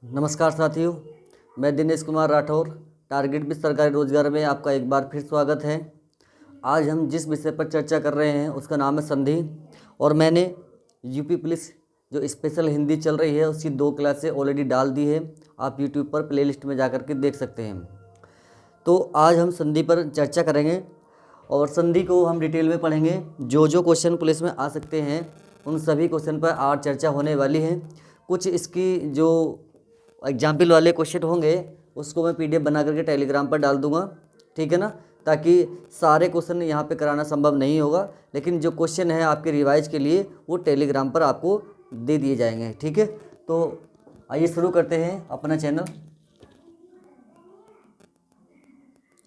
नमस्कार साथियों, मैं दिनेश कुमार राठौर। टारगेट विद सरकारी रोजगार में आपका एक बार फिर स्वागत है। आज हम जिस विषय पर चर्चा कर रहे हैं उसका नाम है संधि। और मैंने यूपी पुलिस जो स्पेशल हिंदी चल रही है उसकी 2 क्लासें ऑलरेडी डाल दी है। आप यूट्यूब पर प्लेलिस्ट में जाकर के देख सकते हैं। तो आज हम संधि पर चर्चा करेंगे और संधि को हम डिटेल में पढ़ेंगे। जो जो क्वेश्चन पुलिस में आ सकते हैं उन सभी क्वेश्चन पर आज चर्चा होने वाली है। कुछ इसकी जो एग्जाम्पल वाले क्वेश्चन होंगे उसको मैं PDF बना करके टेलीग्राम पर डाल दूंगा, ठीक है ना, ताकि सारे क्वेश्चन यहाँ पे कराना संभव नहीं होगा, लेकिन जो क्वेश्चन है आपके रिवाइज के लिए वो टेलीग्राम पर आपको दे दिए जाएंगे, ठीक है। तो आइए शुरू करते हैं अपना चैनल।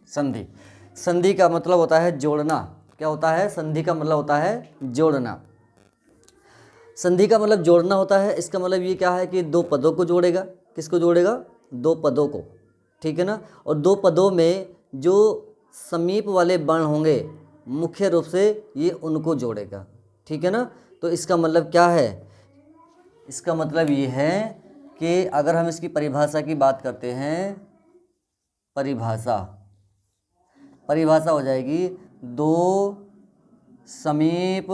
संधि। संधि का मतलब होता है जोड़ना। क्या होता है? संधि का मतलब होता है जोड़ना। संधि का मतलब जोड़ना होता है। इसका मतलब ये क्या है कि 2 पदों को जोड़ेगा। किसको जोड़ेगा? 2 पदों को, ठीक है ना। और 2 पदों में जो समीप वाले वर्ण होंगे मुख्य रूप से ये उनको जोड़ेगा, ठीक है ना। तो इसका मतलब क्या है? इसका मतलब ये है कि अगर हम इसकी परिभाषा की बात करते हैं, परिभाषा हो जाएगी 2 समीप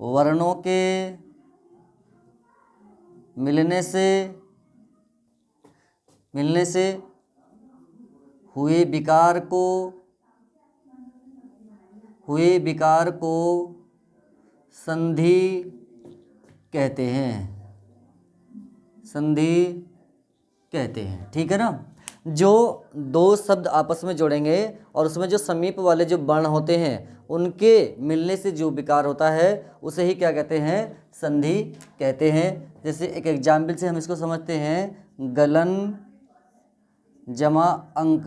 वर्णों के मिलने से हुए विकार को संधि कहते हैं। ठीक है ना। जो 2 शब्द आपस में जोड़ेंगे और उसमें जो समीप वाले जो वर्ण होते हैं उनके मिलने से जो विकार होता है उसे ही क्या कहते हैं? संधि कहते हैं। जैसे एक एग्जाम्पल से हम इसको समझते हैं, गलन जमा अंक,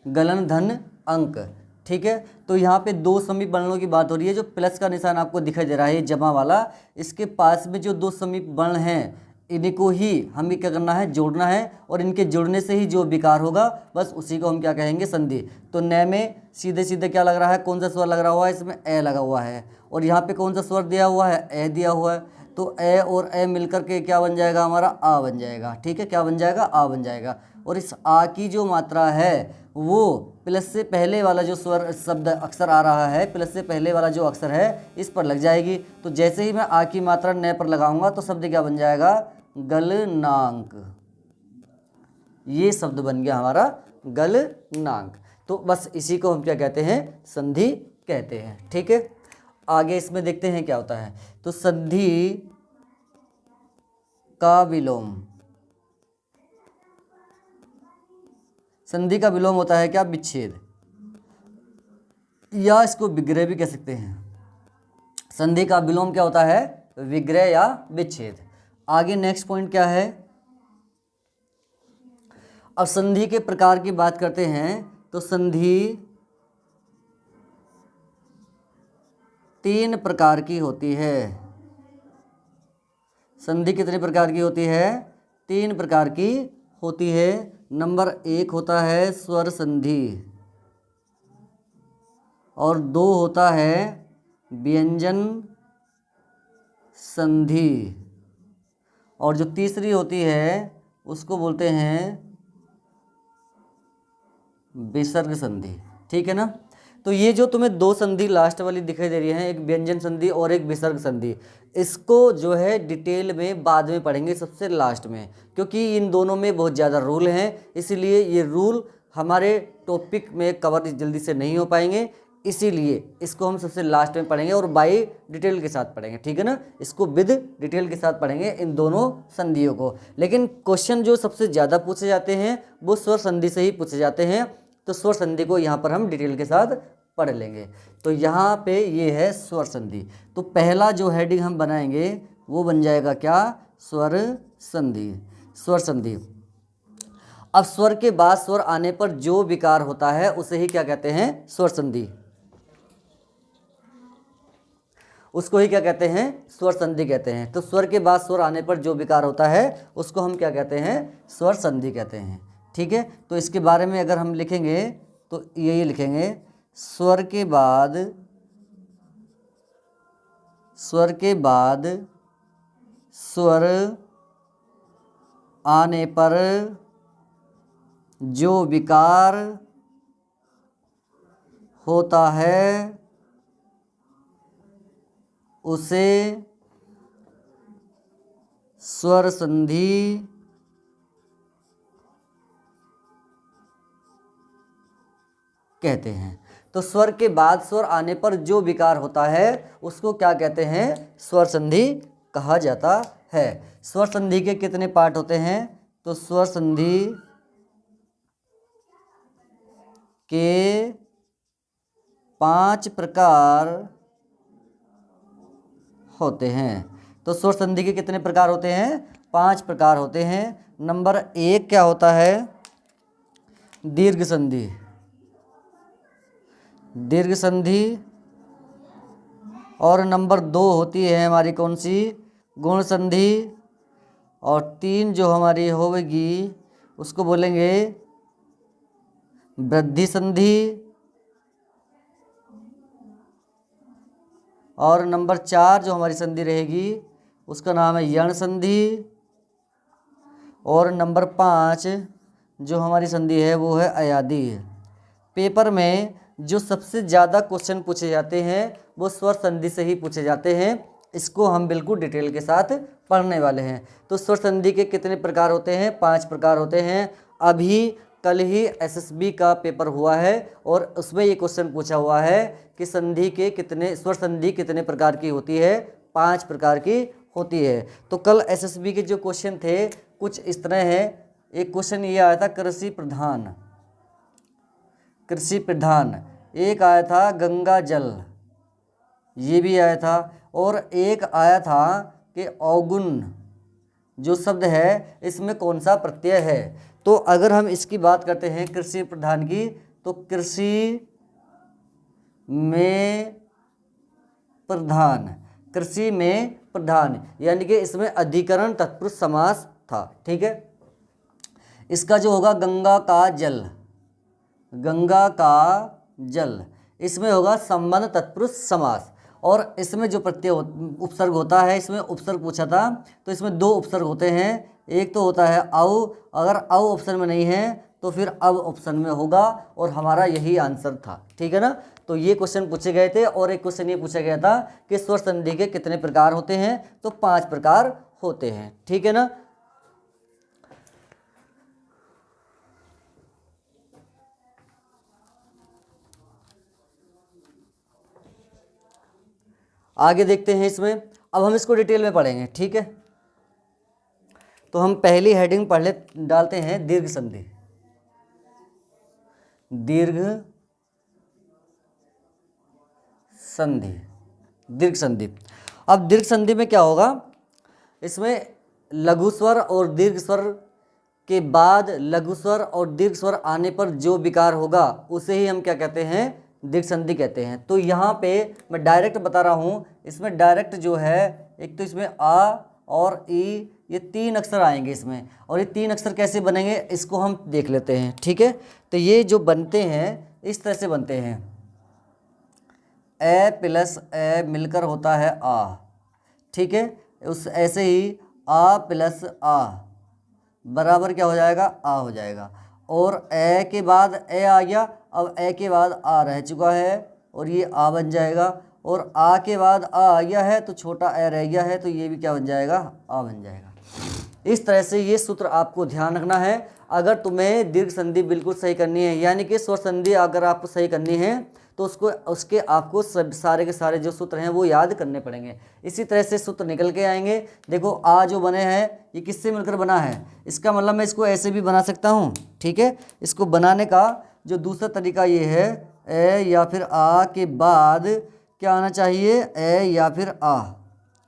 गलन धन अंक, ठीक है। तो यहाँ पे 2 समीप वर्णों की बात हो रही है। जो प्लस का निशान आपको दिखाई दे रहा है जमा वाला, इसके पास में जो 2 समीप वर्ण हैं इनको ही हमें क्या करना है? जोड़ना है। और इनके जुड़ने से ही जो विकार होगा बस उसी को हम क्या कहेंगे? संधि। तो न में सीधे सीधे क्या लग रहा है? कौन सा स्वर लग रहा हुआ है? इसमें ए लगा हुआ है। और यहाँ पे कौन सा स्वर दिया हुआ है? ए दिया हुआ है। तो ए और ए मिलकर के क्या बन जाएगा? हमारा आ बन जाएगा, ठीक है। क्या बन जाएगा? आ बन जाएगा। और इस आ की जो मात्रा है वो प्लस से पहले वाला जो स्वर शब्द अक्षर आ रहा है, प्लस से पहले वाला जो अक्षर है इस पर लग जाएगी। तो जैसे ही मैं आ की मात्रा न पर लगाऊंगा तो शब्द क्या बन जाएगा? गलनांक। ये शब्द बन गया हमारा गलनांक। तो बस इसी को हम क्या कहते हैं? संधि कहते हैं, ठीक है। आगे इसमें देखते हैं क्या होता है। तो संधि का विलोम, संधि का विलोम होता है क्या? विच्छेद, या इसको विग्रह भी कह सकते हैं। संधि का विलोम क्या होता है? विग्रह या विच्छेद। आगे नेक्स्ट पॉइंट क्या है? अब संधि के प्रकार की बात करते हैं। तो संधि 3 प्रकार की होती है। संधि कितने प्रकार की होती है? 3 प्रकार की होती है। नंबर 1 होता है स्वर संधि, और 2 होता है व्यंजन संधि, और जो तीसरी होती है उसको बोलते हैं विसर्ग संधि, ठीक है ना। तो ये जो तुम्हें 2 संधि लास्ट वाली दिखाई दे रही है, एक व्यंजन संधि और एक विसर्ग संधि, इसको जो है डिटेल में बाद में पढ़ेंगे सबसे लास्ट में, क्योंकि इन दोनों में बहुत ज़्यादा रूल हैं। इसलिए ये रूल हमारे टॉपिक में कवर जल्दी से नहीं हो पाएंगे, इसीलिए इसको हम सबसे लास्ट में पढ़ेंगे और बाई डिटेल के साथ पढ़ेंगे, ठीक है ना। इसको विद डिटेल के साथ पढ़ेंगे इन दोनों संधियों को। लेकिन क्वेश्चन जो सबसे ज़्यादा पूछे जाते हैं वो स्वर संधि से ही पूछे जाते हैं। तो स्वर संधि को यहाँ पर हम डिटेल के साथ पढ़ लेंगे। तो यहाँ पे ये है स्वर संधि। तो पहला जो हेडिंग हम बनाएंगे वो बन जाएगा क्या? स्वर संधि। स्वर संधि। अब स्वर के बाद स्वर आने पर जो विकार होता है उसे ही क्या कहते हैं? स्वर संधि। उसको ही क्या कहते हैं? स्वर संधि कहते हैं। तो स्वर के बाद स्वर आने पर जो विकार होता है उसको हम क्या कहते हैं? स्वर संधि कहते हैं, ठीक है। तो इसके बारे में अगर हम लिखेंगे तो यही लिखेंगे, स्वर के बाद स्वर आने पर जो विकार होता है उसे स्वर संधि कहते हैं। तो स्वर के बाद स्वर आने पर जो विकार होता है उसको क्या कहते हैं? स्वर संधि कहा जाता है। स्वर संधि के कितने पार्ट होते हैं? तो स्वर संधि के 5 प्रकार होते हैं। तो स्वर संधि के कितने प्रकार होते हैं? 5 प्रकार होते हैं। नंबर 1 क्या होता है? दीर्घ संधि। दीर्घ संधि। और नंबर 2 होती है हमारी कौन सी? गुण संधि। और 3 जो हमारी होगी उसको बोलेंगे वृद्धि संधि। और नंबर 4 जो हमारी संधि रहेगी उसका नाम है यण संधि। और नंबर 5 जो हमारी संधि है वो है अयादी। पेपर में जो सबसे ज़्यादा क्वेश्चन पूछे जाते हैं वो स्वर संधि से ही पूछे जाते हैं। इसको हम बिल्कुल डिटेल के साथ पढ़ने वाले हैं। तो स्वर संधि के कितने प्रकार होते हैं? 5 प्रकार होते हैं। अभी कल ही एसएसबी का पेपर हुआ है और उसमें ये क्वेश्चन पूछा हुआ है कि संधि के कितने स्वर संधि कितने प्रकार की होती है? 5 प्रकार की होती है। तो कल एसएसबी के जो क्वेश्चन थे कुछ इस तरह हैं। एक क्वेश्चन ये आया था कृषि प्रधान। कृषि प्रधान। एक आया था गंगा जल, ये भी आया था। और एक आया था कि अवगुण जो शब्द है इसमें कौन सा प्रत्यय है? तो अगर हम इसकी बात करते हैं कृषि प्रधान की, तो कृषि में प्रधान। कृषि में प्रधान यानी कि इसमें अधिकरण तत्पुरुष समास था। ठीक है। इसका जो होगा गंगा का जल। गंगा का जल, इसमें होगा संबंध तत्पुरुष समास। और इसमें जो प्रत्यय उपसर्ग होता है, इसमें उपसर्ग पूछा था तो इसमें 2 उपसर्ग होते हैं। एक तो होता है औ, अगर औ ऑप्शन में नहीं है तो फिर अब ऑप्शन में होगा और हमारा यही आंसर था। ठीक है ना। तो ये क्वेश्चन पूछे गए थे। और एक क्वेश्चन ये पूछा गया था कि स्वर संधि के कितने प्रकार होते हैं? तो 5 प्रकार होते हैं। ठीक है ना। आगे देखते हैं इसमें। अब हम इसको डिटेल में पढ़ेंगे। ठीक है। तो हम पहली हेडिंग डालते हैं दीर्घ संधि। दीर्घ संधि। दीर्घ संधि। अब दीर्घ संधि में क्या होगा? इसमें लघु स्वर और दीर्घ स्वर के बाद लघु स्वर और दीर्घ स्वर आने पर जो विकार होगा उसे ही हम क्या कहते हैं? दीर्घ संधि कहते हैं। तो यहाँ पे मैं डायरेक्ट बता रहा हूँ। इसमें डायरेक्ट जो है एक तो इसमें आ और ई, ये 3 अक्षर आएंगे इसमें। और ये 3 अक्षर कैसे बनेंगे इसको हम देख लेते हैं। ठीक है। तो ये जो बनते हैं इस तरह से बनते हैं। ए प्लस ए मिलकर होता है आ। ठीक है। उस ऐसे ही आ प्लस आ बराबर क्या हो जाएगा? आ हो जाएगा। और ए के बाद ए आ गया, अब ए के बाद आ रह चुका है और ये आ बन जाएगा। और आ के बाद आ गया है तो छोटा ए रह गया है तो ये भी क्या बन जाएगा? आ बन जाएगा। इस तरह से ये सूत्र आपको ध्यान रखना है अगर तुम्हें दीर्घ संधि बिल्कुल सही करनी है, यानी कि स्वर संधि अगर आपको सही करनी है तो उसके आपको सब सारे के सारे जो सूत्र हैं वो याद करने पड़ेंगे। इसी तरह से सूत्र निकल के आएंगे। देखो आ जो बने हैं ये किससे मिलकर बना है? इसका मतलब मैं इसको ऐसे भी बना सकता हूँ। ठीक है। इसको बनाने का जो दूसरा तरीका ये है, ए या फिर आ के बाद क्या आना चाहिए? ए या फिर आ,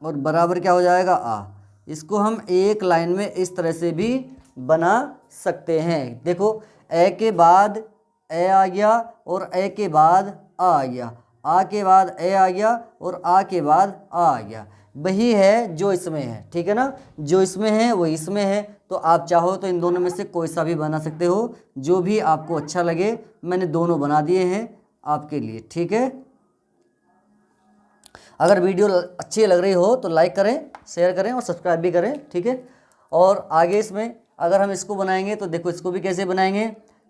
और बराबर क्या हो जाएगा? आ। इसको हम एक लाइन में इस तरह से भी बना सकते हैं। देखो ए के बाद ए आ गया और ए के बाद आ गया, आ के बाद ए आ गया और आ के बाद आ गया। वही है जो इसमें है। ठीक है ना। जो इसमें है वो इसमें है। तो आप चाहो तो इन दोनों में से कोई सा भी बना सकते हो, जो भी आपको अच्छा लगे। मैंने दोनों बना दिए हैं आपके लिए। ठीक है। अगर वीडियो अच्छी लग रही हो तो लाइक करें, शेयर करें और सब्सक्राइब भी करें। ठीक है। और आगे इसमें अगर हम इसको बनाएंगे तो देखो इसको भी कैसे बनाएंगे,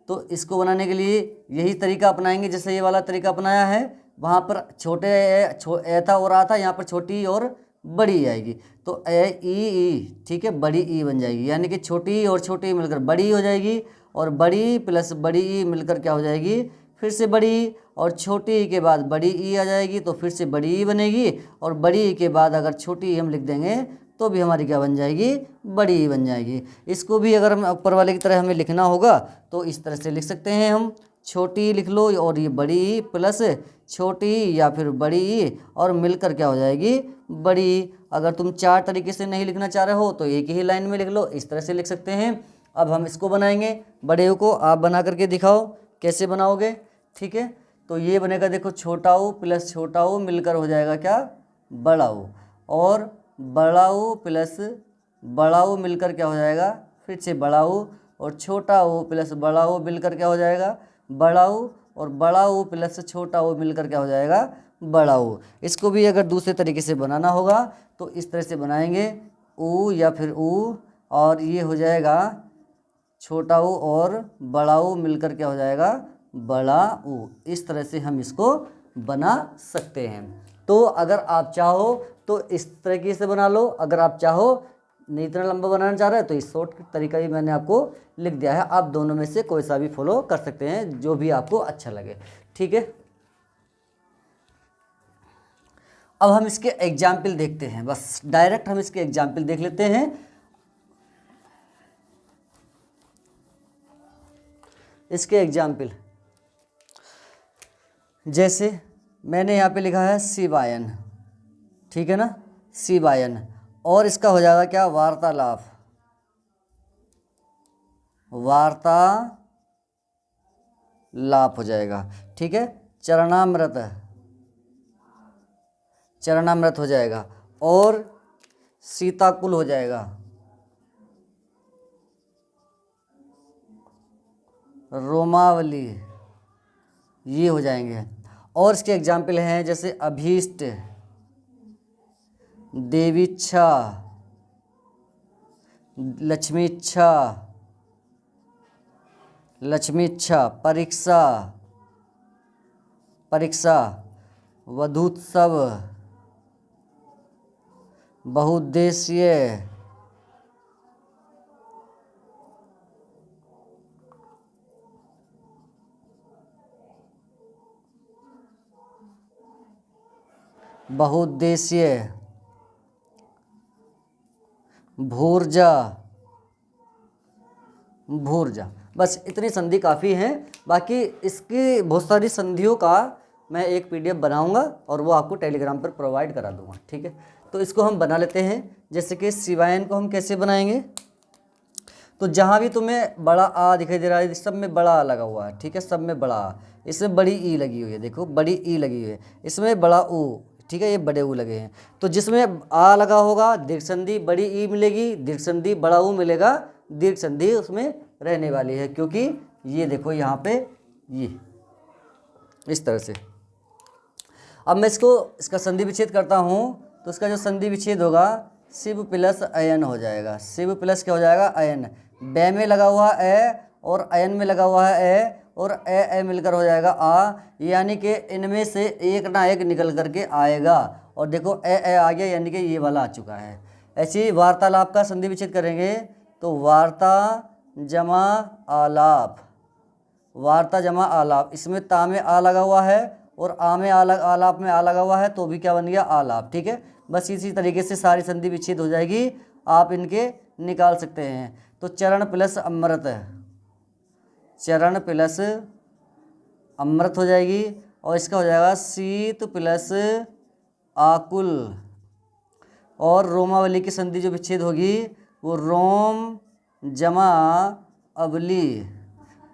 तो इसको बनाने के लिए यही तरीका अपनाएंगे जैसे ये वाला तरीका अपनाया है। वहाँ पर छोटे ए था और आ था, यहाँ पर छोटी और बड़ी आएगी, तो ए ई, ठीक है, बड़ी ई बन जाएगी, यानी कि छोटी और छोटी मिलकर बड़ी हो जाएगी, और बड़ी प्लस बड़ी ई मिलकर क्या हो जाएगी, फिर से बड़ी, और छोटी ई के बाद बड़ी ई आ जाएगी तो फिर से बड़ी ई बनेगी, और बड़ी ई के बाद अगर छोटी ई हम लिख देंगे तो भी हमारी क्या बन जाएगी, बड़ी ई बन जाएगी। इसको भी अगर हम ऊपर वाले की तरह हमें लिखना होगा तो इस तरह से लिख सकते हैं हम, छोटी ई लिख लो और ये बड़ी ई प्लस छोटी ई या फिर बड़ी ई और मिलकर क्या हो जाएगी, बड़ी ई। अगर तुम 4 तरीके से नहीं लिखना चाह रहे हो तो एक ही लाइन में लिख लो, इस तरह से लिख सकते हैं। अब हम इसको बनाएंगे, बड़े ऊ को आप बना करके दिखाओ कैसे बनाओगे, ठीक है। तो ये बनेगा देखो, छोटा ऊ प्लस छोटा ऊ मिलकर हो जाएगा क्या, बड़ा ऊ, और बड़ा ऊ प्लस बड़ा ऊ मिलकर क्या हो जाएगा, फिर से बड़ा ऊ, और छोटा ऊ प्लस बड़ा ऊ मिलकर क्या हो जाएगा, बड़ा ऊ, और बड़ा ऊ प्लस छोटा ऊ मिलकर क्या हो जाएगा, बड़ा ऊ। इसको भी अगर दूसरे तरीके से बनाना होगा तो इस तरह से बनाएंगे, ऊ या फिर ऊ, और ये हो जाएगा छोटा ऊ और बड़ा ऊ मिलकर क्या हो जाएगा, बड़ा ऊ। इस तरह से हम इसको बना सकते हैं। तो अगर आप चाहो तो इस तरीके से बना लो, अगर आप चाहो नहीं इतना लंबा बनाना चाह रहे हैं तो इस शॉर्ट तरीका भी मैंने आपको लिख दिया है, आप दोनों में से कोई सा भी फॉलो कर सकते हैं जो भी आपको अच्छा लगे, ठीक है। अब हम इसके एग्जाम्पल देखते हैं, बस डायरेक्ट हम इसके एग्जाम्पल देख लेते हैं। इसके एग्जाम्पल जैसे मैंने यहाँ पे लिखा है शिवायन, ठीक है ना, शिवायन, और इसका हो जाएगा क्या, वार्तालाप, वार्तालाप हो जाएगा, ठीक है। चरणामृत, चरणामृत हो जाएगा, और सीताकुल हो जाएगा, रोमावली, ये हो जाएंगे। और इसके एग्जाम्पल हैं जैसे अभीष्ट, देवीच्छा, लक्ष्मीच्छा, लक्ष्मीच्छा, परीक्षा, परीक्षा, वधूत्सव, बहुउद्देशीय, बहुउद्देशीय, भूर्जा, भूर्जा। बस इतनी संधि काफ़ी हैं, बाकी इसकी बहुत सारी संधियों का मैं एक पीडीएफ बनाऊंगा और वो आपको टेलीग्राम पर प्रोवाइड करा दूंगा, ठीक है। तो इसको हम बना लेते हैं, जैसे कि शिवायन को हम कैसे बनाएंगे, तो जहाँ भी तुम्हें बड़ा आ दिखाई दे रहा है सब में बड़ा आ लगा हुआ है, ठीक है, सब में बड़ा आ, इसमें बड़ी ई लगी हुई है, देखो बड़ी ई लगी हुई है, इसमें बड़ा ऊ, ठीक है, ये बड़े ऊ लगे हैं। तो जिसमें आ लगा होगा दीर्घ संधि बड़ी ई मिलेगी, दीर्घ संधि बड़ा ऊ मिलेगा, दीर्घ संधि उसमें रहने वाली है, क्योंकि ये देखो यहाँ पे ये इस तरह से। अब मैं इसका संधि विच्छेद करता हूँ, तो इसका जो संधि विच्छेद होगा शिव प्लस अयन हो जाएगा, शिव प्लस क्या हो जाएगा, अयन, बै में लगा हुआ ए और अयन में लगा हुआ है ए, और ए मिलकर हो जाएगा आ, यानी कि इनमें से एक ना एक निकल करके आएगा, और देखो ए आ गया, यानी कि ये वाला आ चुका है। ऐसे ही वार्तालाप का संधि विच्छेद करेंगे तो वार्ता जमा आलाप, वार्ता जमा आलाप, इसमें ता में आ लगा हुआ है और आ में आलाप में आ लगा हुआ है, तो भी क्या बन गया, आलाप, ठीक है। बस इसी तरीके से सारी संधि विच्छेद हो जाएगी, आप इनके निकाल सकते हैं। तो चरण प्लस अमृत, चरण प्लस अमृत हो जाएगी, और इसका हो जाएगा शीत प्लस आकुल, और रोमावली की संधि जो विच्छेद होगी वो रोम जमा अबली,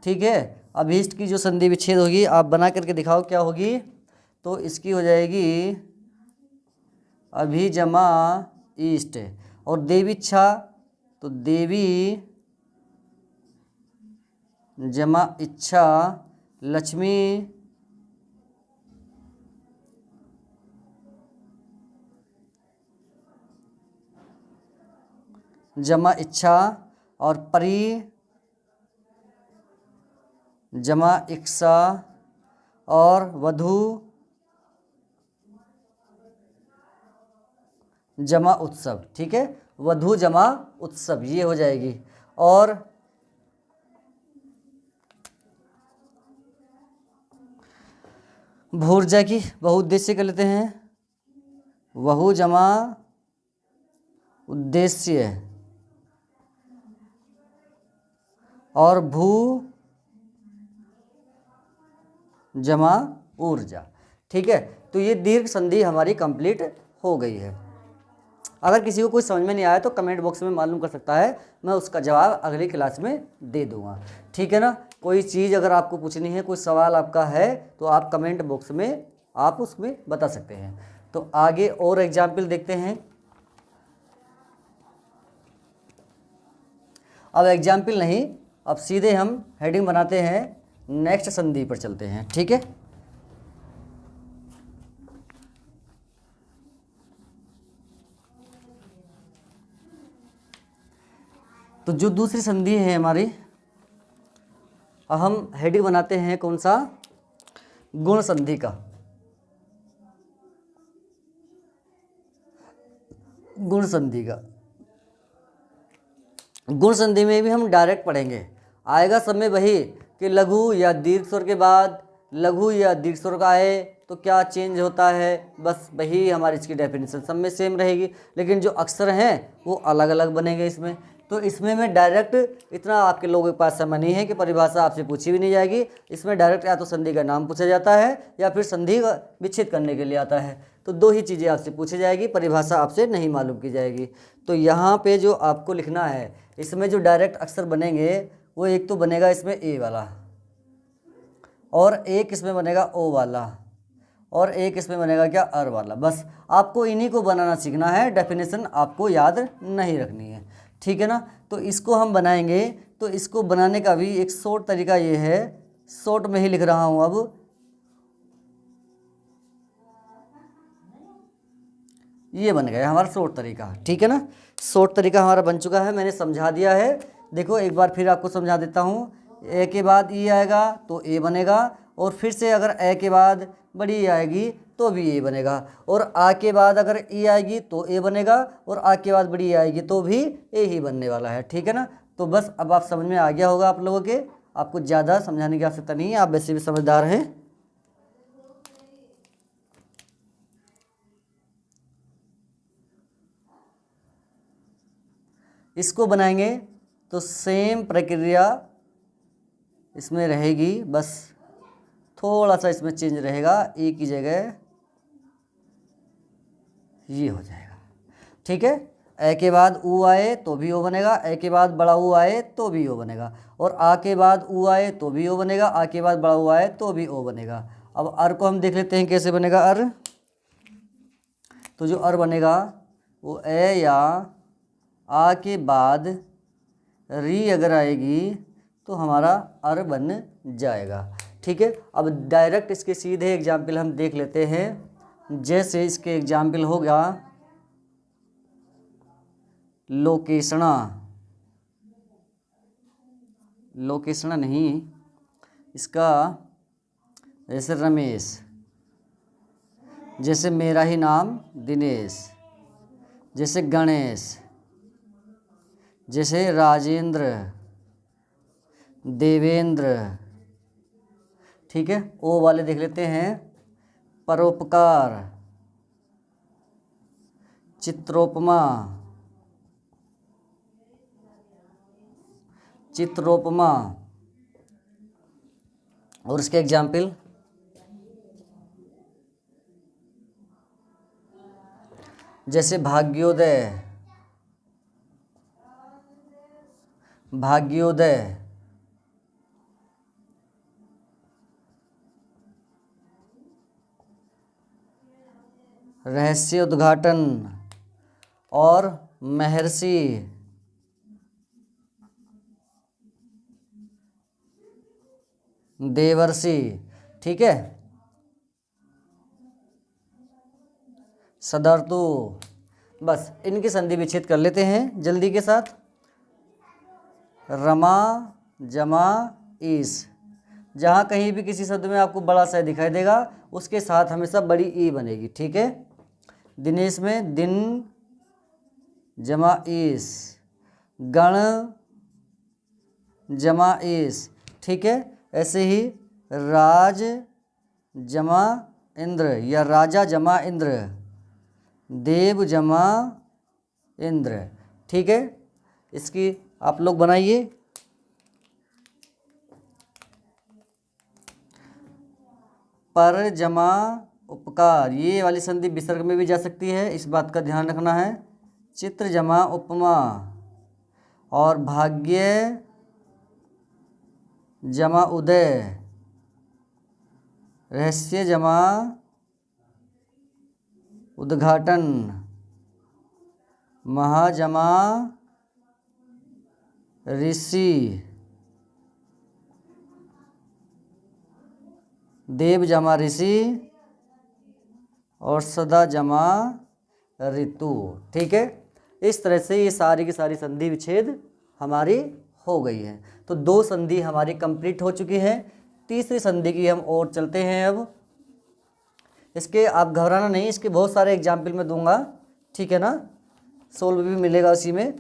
ठीक है। अभीष्ट की जो संधि विच्छेद होगी आप बना करके दिखाओ क्या होगी, तो इसकी हो जाएगी अभी जमा ईस्ट, और देवीच्छा तो देवी जमा इच्छा, लक्ष्मी जमा इच्छा, और परी जमा इक्सा और वधु जमा उत्सव। ठीक है, वधु जमा उत्सव ये हो जाएगी। और भूर्जा की बहुउद्देश्य कर लेते हैं, वहु जमा उद्देश्य और भू जमा ऊर्जा। ठीक है, तो ये दीर्घ संधि हमारी कंप्लीट हो गई है। अगर किसी को कोई समझ में नहीं आया तो कमेंट बॉक्स में मालूम कर सकता है, मैं उसका जवाब अगली क्लास में दे दूंगा। ठीक है ना, कोई चीज़ अगर आपको पूछनी है, कोई सवाल आपका है तो आप कमेंट बॉक्स में आप उसमें बता सकते हैं। तो आगे और एग्जाम्पल देखते हैं। अब एग्जाम्पल नहीं, अब सीधे हम हेडिंग बनाते हैं, नेक्स्ट संधि पर चलते हैं। ठीक है, तो जो दूसरी संधि है हमारी, अब हम हेडिंग बनाते हैं कौन सा, गुण संधि का। गुण संधि का, गुण संधि में भी हम डायरेक्ट पढ़ेंगे। आएगा सब में वही कि लघु या दीर्घ स्वर के बाद लघु या दीर्घ स्वर का आए तो क्या चेंज होता है, बस वही हमारी इसकी डेफिनेशन सब में सेम रहेगी, लेकिन जो अक्षर हैं वो अलग अलग बनेंगे इसमें। तो इसमें मैं डायरेक्ट, इतना आपके लोगों के पास समय नहीं है कि परिभाषा आपसे पूछी भी नहीं जाएगी। इसमें डायरेक्ट या तो संधि का नाम पूछा जाता है या फिर संधि का विच्छेद करने के लिए आता है। तो दो ही चीज़ें आपसे पूछी जाएगी, परिभाषा आपसे नहीं मालूम की जाएगी। तो यहाँ पे जो आपको लिखना है, इसमें जो डायरेक्ट अक्षर बनेंगे वो एक तो बनेगा इसमें ए वाला, और एक इसमें बनेगा ओ वाला, और एक इसमें बनेगा क्या, अर वाला। बस आपको इन्हीं को बनाना सीखना है, डेफिनेशन आपको याद नहीं रखनी है। ठीक है ना, तो इसको हम बनाएंगे। तो इसको बनाने का भी एक शॉर्ट तरीका ये है, शॉर्ट में ही लिख रहा हूँ। अब ये बन गया हमारा शॉर्ट तरीका। ठीक है ना, शॉर्ट तरीका हमारा बन चुका है, मैंने समझा दिया है। देखो एक बार फिर आपको समझा देता हूँ। ए के बाद ई आएगा तो ए बनेगा, और फिर से अगर ए के बाद बड़ी ई आएगी तो भी ए बनेगा, और आ के बाद अगर ई आएगी तो ए बनेगा, और आ के बाद बड़ी ई आएगी तो भी ए ही बनने वाला है। ठीक है ना, तो बस अब आप समझ में आ गया होगा आप लोगों के, आपको ज़्यादा समझाने की आवश्यकता नहीं है, आप वैसे भी समझदार हैं। इसको बनाएंगे तो सेम प्रक्रिया इसमें रहेगी, बस थोड़ा सा इसमें चेंज रहेगा, ए की जगह ये हो जाएगा। ठीक है, ए के बाद ऊ आए तो भी ओ बनेगा, ए के बाद बड़ा ऊ आए तो भी ओ बनेगा, और आ के बाद ऊ आए तो भी ओ बनेगा, आ के बाद बड़ा ऊ आए तो भी ओ बनेगा। अब अर को हम देख लेते हैं कैसे बनेगा अर। तो जो अर बनेगा वो ए या आ के बाद री अगर आएगी तो हमारा अर बन जाएगा। ठीक है, अब डायरेक्ट इसके सीधे एग्जाम्पल हम देख लेते हैं। जैसे इसके एग्जाम्पल होगा लोकेशणा, लोकेशणा नहीं, इसका जैसे रमेश, जैसे मेरा ही नाम दिनेश, जैसे गणेश, जैसे राजेंद्र, देवेंद्र। ठीक है, ओ वाले देख लेते हैं, परोपकार, चित्रोपमा, चित्रोपमा, और इसके एग्जाम्पल जैसे भाग्योदय, भाग्योदय, रहस्य उद्घाटन और महर्षि, देवर्षि। ठीक है, सदर्तु। बस इनकी संधि विच्छेद कर लेते हैं जल्दी के साथ। रमा जमा ईस। जहाँ कहीं भी किसी शब्द में आपको बड़ा सा दिखाई देगा उसके साथ हमेशा बड़ी ई बनेगी, ठीक है। दिनेश में दिन जमा ईस, गण जमा ईस, ठीक है। ऐसे ही राज जमा इंद्र या राजा जमा इंद्र, देव जमा इंद्र, ठीक है। इसकी आप लोग बनाइए। पर जमा उपकार, ये वाली संधि विसर्ग में भी जा सकती है, इस बात का ध्यान रखना है। चित्र जमा उपमा और भाग्य जमा उदय, रहस्य जमा उद्घाटन, महाजमा ऋषि, देव जमा ऋषि और सदा जमा ऋतु, ठीक है। इस तरह से ये सारी की सारी संधि विच्छेद हमारी हो गई है। तो 2 संधि हमारी कंप्लीट हो चुकी है। तीसरी संधि की हम और चलते हैं। अब इसके आप घबराना नहीं, इसके बहुत सारे एग्जाम्पल मैं दूंगा, ठीक है ना। सोल्व भी मिलेगा उसी में,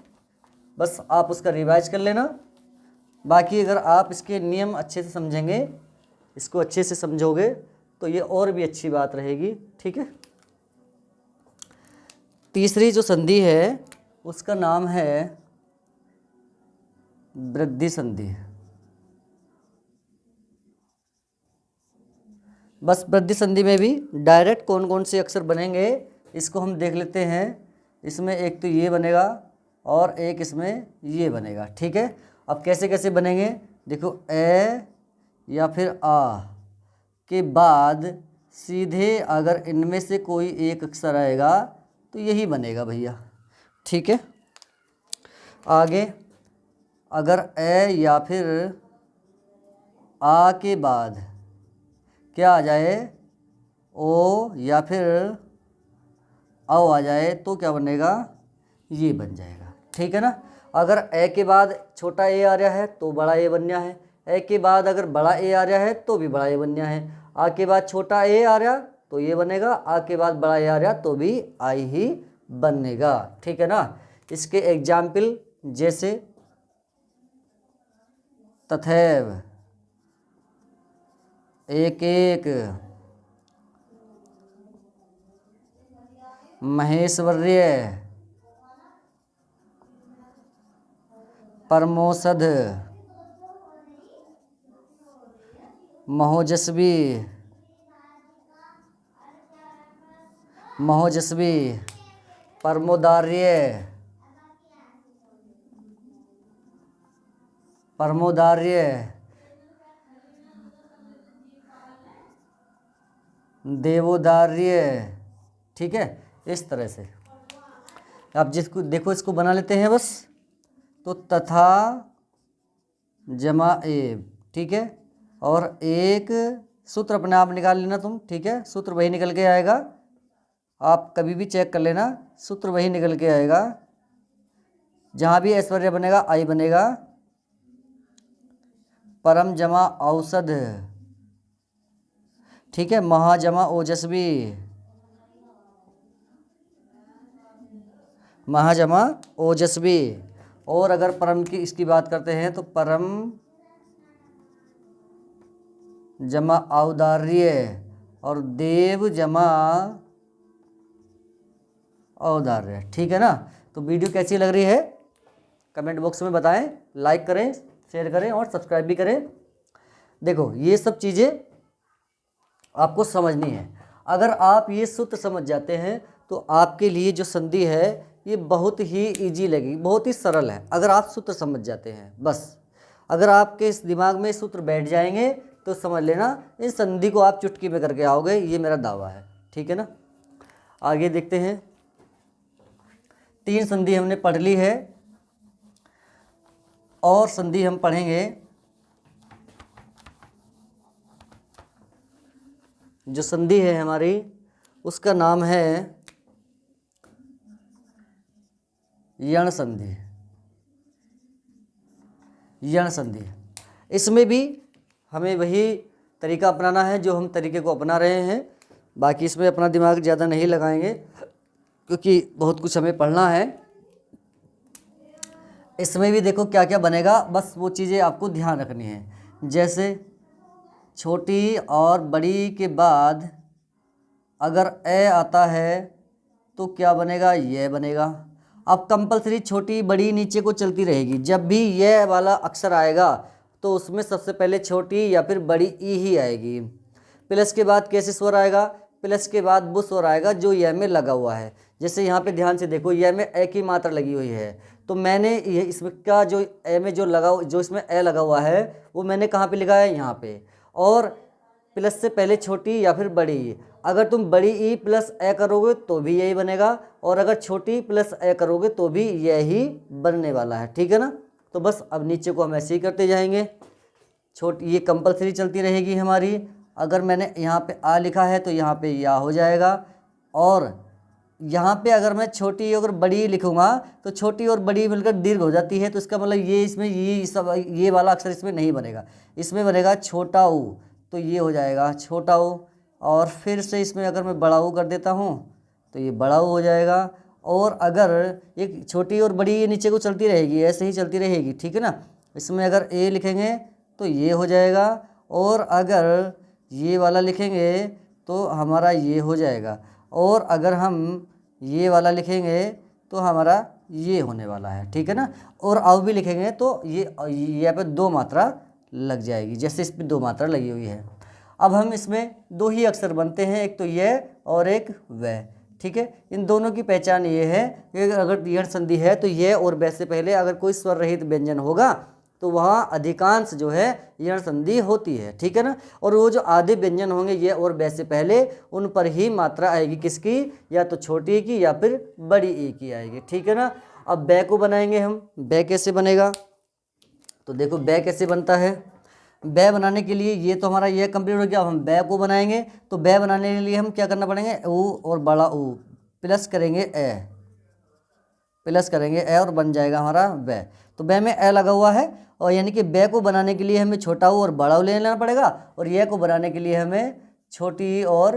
बस आप उसका रिवाइज कर लेना। बाकी अगर आप इसके नियम अच्छे से समझेंगे, इसको अच्छे से समझोगे तो ये और भी अच्छी बात रहेगी, ठीक है। तीसरी जो संधि है उसका नाम है वृद्धि संधि। बस वृद्धि संधि में भी डायरेक्ट कौन कौन से अक्षर बनेंगे इसको हम देख लेते हैं। इसमें एक तो ये बनेगा और एक इसमें ये बनेगा, ठीक है। अब कैसे कैसे बनेंगे देखो, ए या फिर आ के बाद सीधे अगर इनमें से कोई एक अक्षर आएगा तो यही बनेगा भैया, ठीक है। आगे अगर ए या फिर आ के बाद क्या आ जाए, ओ या फिर औ आ जाए तो क्या बनेगा, ये बन जाएगा, ठीक है ना। अगर ए के बाद छोटा ए आ रहा है तो बड़ा ए बनना है, ए के बाद अगर बड़ा ए आ रहा है तो भी बड़ा ए बनना है, आ के बाद छोटा ए आ रहा तो ये बनेगा, आ के बाद बड़ा ए आ रहा तो भी आई ही बनेगा, ठीक है ना। इसके एग्जाम्पल जैसे तथैव, एक एक, महेश्वर्य, परमोषध, महोजस्वी, महोजस्वी, परमोदार्य, परमोदार्य, देवोदार्य, ठीक है। इस तरह से आप जिसको देखो इसको बना लेते हैं बस। तो तथा जमा एव, ठीक है। और एक सूत्र अपने आप निकाल लेना तुम, ठीक है। सूत्र वही निकल के आएगा, आप कभी भी चेक कर लेना, सूत्र वही निकल के आएगा। जहाँ भी ऐश्वर्य बनेगा आई बनेगा। परम जमा औषध, ठीक है। महाजमा ओजस्वी, महाजमा ओजस्वी। और अगर परम की इसकी बात करते हैं तो परम जमा औदार्य और देव जमा औदार्य, ठीक है ना। तो वीडियो कैसी लग रही है कमेंट बॉक्स में बताएं, लाइक करें, शेयर करें और सब्सक्राइब भी करें। देखो ये सब चीज़ें आपको समझनी है। अगर आप ये सूत्र समझ जाते हैं तो आपके लिए जो संधि है ये बहुत ही इजी लगेगी, बहुत ही सरल है अगर आप सूत्र समझ जाते हैं। बस अगर आपके इस दिमाग में सूत्र बैठ जाएंगे तो समझ लेना इस संधि को आप चुटकी में करके आओगे, ये मेरा दावा है, ठीक है ना। आगे देखते हैं। 3 संधि हमने पढ़ ली है और संधि हम पढ़ेंगे जो संधि है हमारी उसका नाम है यण संधि। यण संधि। इसमें भी हमें वही तरीका अपनाना है जो हम तरीके को अपना रहे हैं। बाकी इसमें अपना दिमाग ज़्यादा नहीं लगाएंगे क्योंकि बहुत कुछ हमें पढ़ना है। इसमें भी देखो क्या क्या बनेगा, बस वो चीज़ें आपको ध्यान रखनी है। जैसे छोटी और बड़ी के बाद अगर ए आता है तो क्या बनेगा, ये बनेगा। अब कंपलसरी छोटी बड़ी नीचे को चलती रहेगी। जब भी ये वाला अक्षर आएगा तो उसमें सबसे पहले छोटी या फिर बड़ी ई ही आएगी। प्लस के बाद कैसे स्वर आएगा, प्लस के बाद वो स्वर आएगा जो यह में लगा हुआ है। जैसे यहाँ पे ध्यान से देखो, यह में ए की मात्रा लगी हुई है, तो मैंने ये इसमें का जो ए में जो इसमें ए लगा हुआ है वो मैंने कहाँ पे लिखा है, यहाँ पे। और प्लस से पहले छोटी या फिर बड़ी ई। अगर तुम बड़ी ई प्लस ए करोगे तो भी यही बनेगा, और अगर छोटी प्लस ए करोगे तो भी यही बनने वाला है, ठीक है ना। तो बस अब नीचे को हम ऐसे ही करते जाएंगे। छोटी ये कंपलसरी चलती रहेगी हमारी। अगर मैंने यहाँ पे आ लिखा है तो यहाँ पे या हो जाएगा, और यहाँ पे अगर मैं छोटी और बड़ी लिखूँगा तो छोटी और बड़ी मिलकर दीर्घ हो जाती है, तो इसका मतलब ये इसमें ये वाला अक्षर इसमें नहीं बनेगा। इसमें बनेगा छोटा ऊ, तो ये हो जाएगा छोटा ऊ। और फिर से इसमें अगर मैं बड़ा ऊ कर देता हूँ तो ये बड़ा ऊ हो जाएगा। और अगर एक छोटी और बड़ी ये नीचे को चलती रहेगी, ऐसे ही चलती रहेगी, ठीक है ना। इसमें अगर ए लिखेंगे तो ये हो जाएगा, और अगर ये वाला लिखेंगे तो हमारा ये हो जाएगा, और अगर हम ये वाला लिखेंगे तो हमारा ये होने वाला है, ठीक है ना। और अब भी लिखेंगे तो ये यहाँ पे दो मात्रा लग जाएगी, जैसे इस पर दो मात्रा लगी हुई है। अब हम इसमें दो ही अक्षर बनते हैं, एक तो ये और एक वह, ठीक है। इन दोनों की पहचान ये है कि अगर यण संधि है तो ये और वह से पहले अगर कोई स्वर रहित व्यंजन होगा तो वहाँ अधिकांश जो है यण संधि होती है, ठीक है ना। और वो जो आधे व्यंजन होंगे ये और वह से पहले, उन पर ही मात्रा आएगी किसकी, या तो छोटी की या फिर बड़ी ई की आएगी, ठीक है ना। अब बै को बनाएंगे हम। बै कैसे बनेगा, तो देखो बै कैसे बनता है। बै बनाने के लिए ये तो हमारा ये कंप्लीट हो गया। अब हम बै को बनाएंगे, तो बै बनाने के लिए हम क्या करना पड़ेंगे, ऊ और बड़ा ऊ प्लस करेंगे ए, प्लस करेंगे ए और बन जाएगा हमारा बै। तो बै में ए लगा हुआ है, और यानी कि बै को बनाने के लिए हमें छोटा ऊ और बड़ा ऊ ले लेना पड़ेगा, और ये को बनाने के लिए हमें छोटी और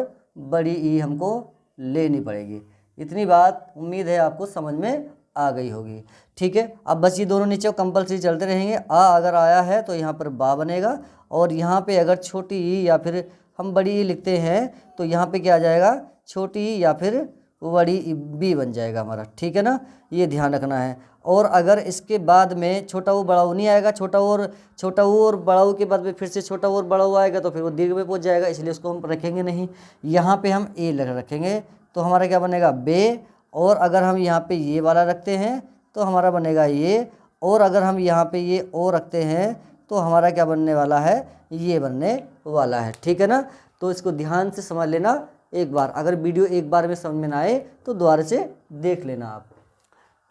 बड़ी ई हमको लेनी पड़ेगी। इतनी बात उम्मीद है आपको समझ में आ गई होगी, ठीक है। अब बस ये दोनों नीचे कंपलसरी चलते रहेंगे। आ अगर आया है तो यहाँ पर बा बनेगा, और यहाँ पे अगर छोटी ई या फिर हम बड़ी ई लिखते हैं तो यहाँ पे क्या आ जाएगा, छोटी ई या फिर बड़ी बी बन जाएगा हमारा, ठीक है ना। ये ध्यान रखना है। और अगर इसके बाद में छोटा ऊ बड़ा ऊ नहीं आएगा, छोटा ऊ और बड़ा ऊ के बाद में फिर से छोटा ऊ और बड़ा ऊ आएगा तो फिर वो दीर्घ में पहुंच जाएगा, इसलिए उसको हम रखेंगे नहीं। यहाँ पे हम ए रखेंगे तो हमारा क्या बनेगा, बे। और अगर हम यहाँ पे ये वाला रखते हैं तो हमारा बनेगा ये, और अगर हम यहाँ पे ये ओ रखते हैं तो हमारा क्या बनने वाला है, ये बनने वाला है, ठीक है ना। तो इसको ध्यान से समझ लेना एक बार। अगर वीडियो एक बार में समझ में ना आए तो दोबारा से देख लेना आप।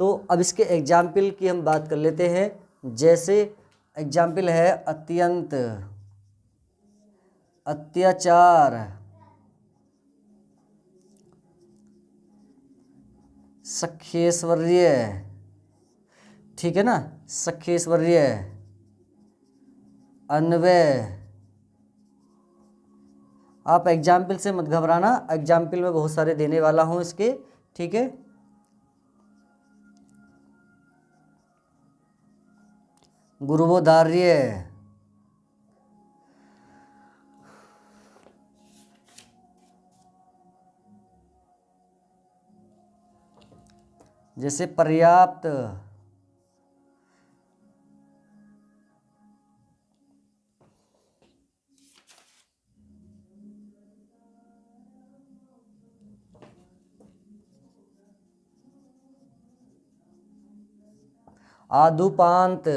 तो अब इसके एग्जाम्पल की हम बात कर लेते हैं। जैसे एग्जाम्पल है अत्यंत, अत्याचार, सख्येश्वर्य, ठीक है ना, सख्येश्वर्य, अन्वय। आप एग्जाम्पल से मत घबराना, एग्जाम्पल में बहुत सारे देने वाला हूँ इसके, ठीक है। गुरुवोदार्य, जैसे पर्याप्त, आदुपांत।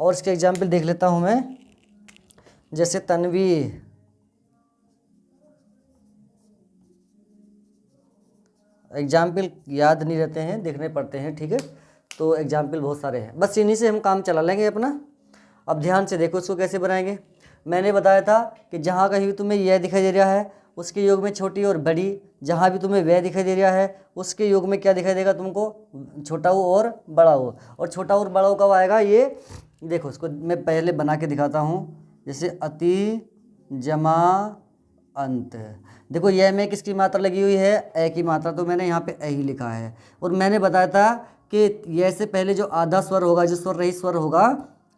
और इसके एग्जाम्पल देख लेता हूँ मैं। जैसे तन्वी, एग्जाम्पल याद नहीं रहते हैं, देखने पड़ते हैं, ठीक है। तो एग्जाम्पल बहुत सारे हैं, बस इन्हीं से हम काम चला लेंगे अपना। अब ध्यान से देखो इसको कैसे बनाएंगे। मैंने बताया था कि जहाँ कहीं भी तुम्हें यह दिखाई दे रहा है उसके योग में छोटी और बड़ी, जहाँ भी तुम्हें वह दिखाई दे रहा है उसके योग में क्या दिखाई देगा तुमको, छोटा ऊ और बड़ा ऊ। और छोटा और बड़ा ऊ कब आएगा, ये देखो इसको मैं पहले बना के दिखाता हूँ। जैसे अति जमा अंत। देखो यह में किसकी मात्रा लगी हुई है, ए की मात्रा, तो मैंने यहाँ पे ए ही लिखा है। और मैंने बताया था कि यह से पहले जो आधा स्वर होगा, जो स्वर रहित स्वर होगा,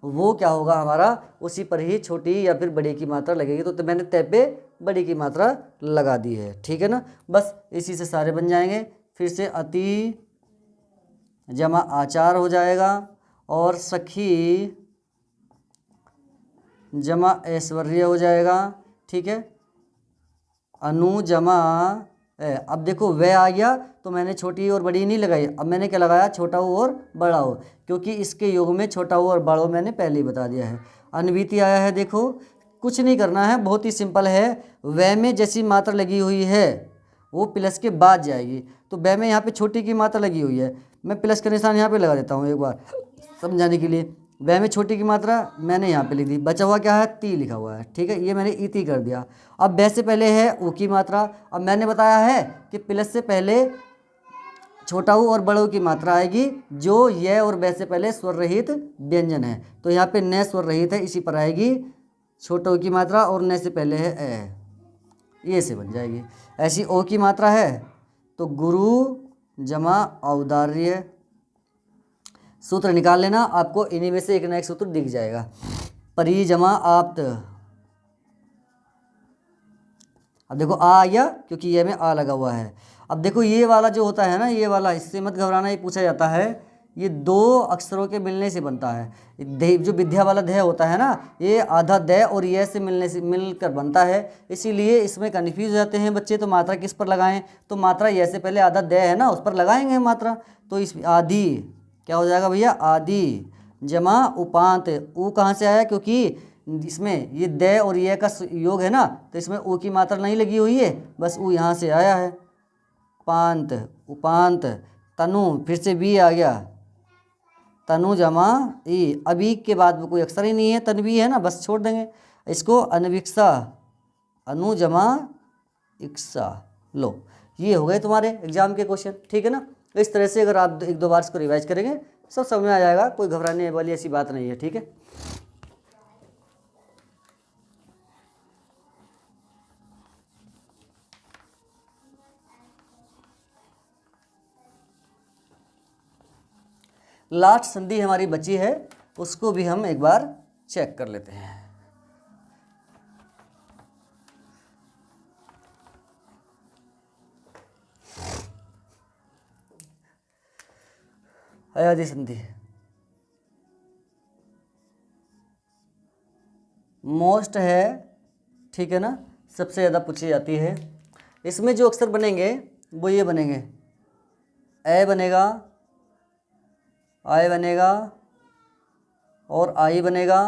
वो क्या होगा हमारा, उसी पर ही छोटी या फिर बड़ी की मात्रा लगेगी। तो मैंने तय पे बड़ी की मात्रा लगा दी है, ठीक है ना। बस इसी से सारे बन जाएंगे। फिर से अति जमा आचार हो जाएगा, और सखी जमा ऐश्वर्य हो जाएगा, ठीक है। अनु जमा अब देखो वह आ गया, तो मैंने छोटी और बड़ी नहीं लगाई, अब मैंने क्या लगाया, छोटा हो और बड़ा हो, क्योंकि इसके योग में छोटा हो और बड़ा हो मैंने पहले ही बता दिया है। अनवीति आया है, देखो कुछ नहीं करना है, बहुत ही सिंपल है। वह में जैसी मात्रा लगी हुई है वो प्लस के बाद जाएगी। तो वह में यहाँ पे छोटी की मात्रा लगी हुई है, मैं प्लस का निशान यहाँ पे लगा देता हूँ एक बार समझाने के लिए। वह में छोटी की मात्रा मैंने यहाँ पे लिख दी, बचा हुआ क्या है, ती लिखा हुआ है, ठीक है, ये मैंने इति कर दिया। अब वह से पहले है ऊ की मात्रा। अब मैंने बताया है कि प्लस से पहले छोटा ऊ और बड़ा ऊ की मात्रा आएगी, जो यह और वह से पहले स्वर रहित व्यंजन है। तो यहाँ पे न स्वर रहित है, इसी पर आएगी छोटा ऊ की मात्रा, और न से पहले है ए, ये से बन जाएगी। ऐसी ओ की मात्रा है तो गुरु जमा औदार्य। सूत्र निकाल लेना, आपको इन्हीं में से एक ना एक सूत्र दिख जाएगा। परी जमा आप्त। अब देखो आ आया, क्योंकि ये में आ लगा हुआ है। अब देखो ये वाला जो होता है ना, ये वाला, इससे मत घबराना, ये पूछा जाता है, ये दो अक्षरों के मिलने से बनता है। जो विद्या वाला ध्याय होता है ना, ये आधा द और ये से मिलकर बनता है, इसीलिए इसमें कन्फ्यूज हो जाते हैं बच्चे। तो मात्रा किस पर लगाएं, तो मात्रा ये से पहले आधा द है ना, उस पर लगाएंगे मात्रा। तो इस आदि क्या हो जाएगा भैया, आदि जमा उपांत। ऊ कहाँ से आया, क्योंकि इसमें ये द और ये का योग है ना, तो इसमें ऊ की मात्रा नहीं लगी हुई है, बस ऊ यहाँ से आया है। पांत उपांत। तनु, फिर से बी आ गया, तनु जमा ई। अभी के बाद में कोई अक्षर ही नहीं है, तनवी है ना, बस छोड़ देंगे इसको। अनविक्षा, अनु जमा इक्षा। लो ये हो गए तुम्हारे एग्जाम के क्वेश्चन, ठीक है ना। इस तरह से अगर आप एक दो बार इसको रिवाइज करेंगे सब समझ में आ जाएगा, कोई घबराने वाली ऐसी बात नहीं है, ठीक है। लास्ट संधि हमारी बची है, उसको भी हम एक बार चेक कर लेते हैं। अयादि संधि मोस्ट है, ठीक है ना, सबसे ज़्यादा पूछी जाती है। इसमें जो अक्षर बनेंगे वो ये बनेंगे, ए बनेगा, आय बनेगा, और आई बनेगा,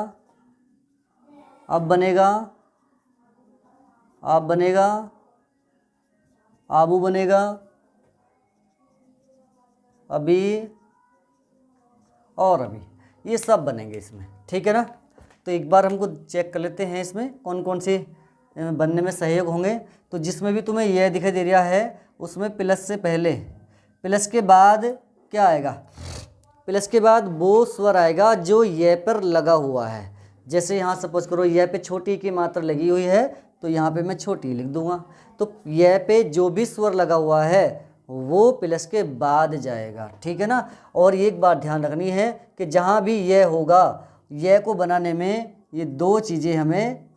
अब बनेगा, आप बनेगा, आबू बनेगा, अभी और अभी, ये सब बनेंगे इसमें, ठीक है ना। तो एक बार हमको चेक कर लेते हैं इसमें कौन कौन से बनने में सहयोग होंगे। तो जिसमें भी तुम्हें यह दिखाई दे रहा है उसमें प्लस से पहले, प्लस के बाद क्या आएगा, प्लस के बाद वो स्वर आएगा जो ये पर लगा हुआ है। जैसे यहाँ सपोज करो यह पे छोटी की मात्रा लगी हुई है, तो यहाँ पे मैं छोटी लिख दूंगा। तो यह पे जो भी स्वर लगा हुआ है वो प्लस के बाद जाएगा, ठीक है ना। और एक बात ध्यान रखनी है कि जहाँ भी यह होगा, यह को बनाने में ये दो चीज़ें हमें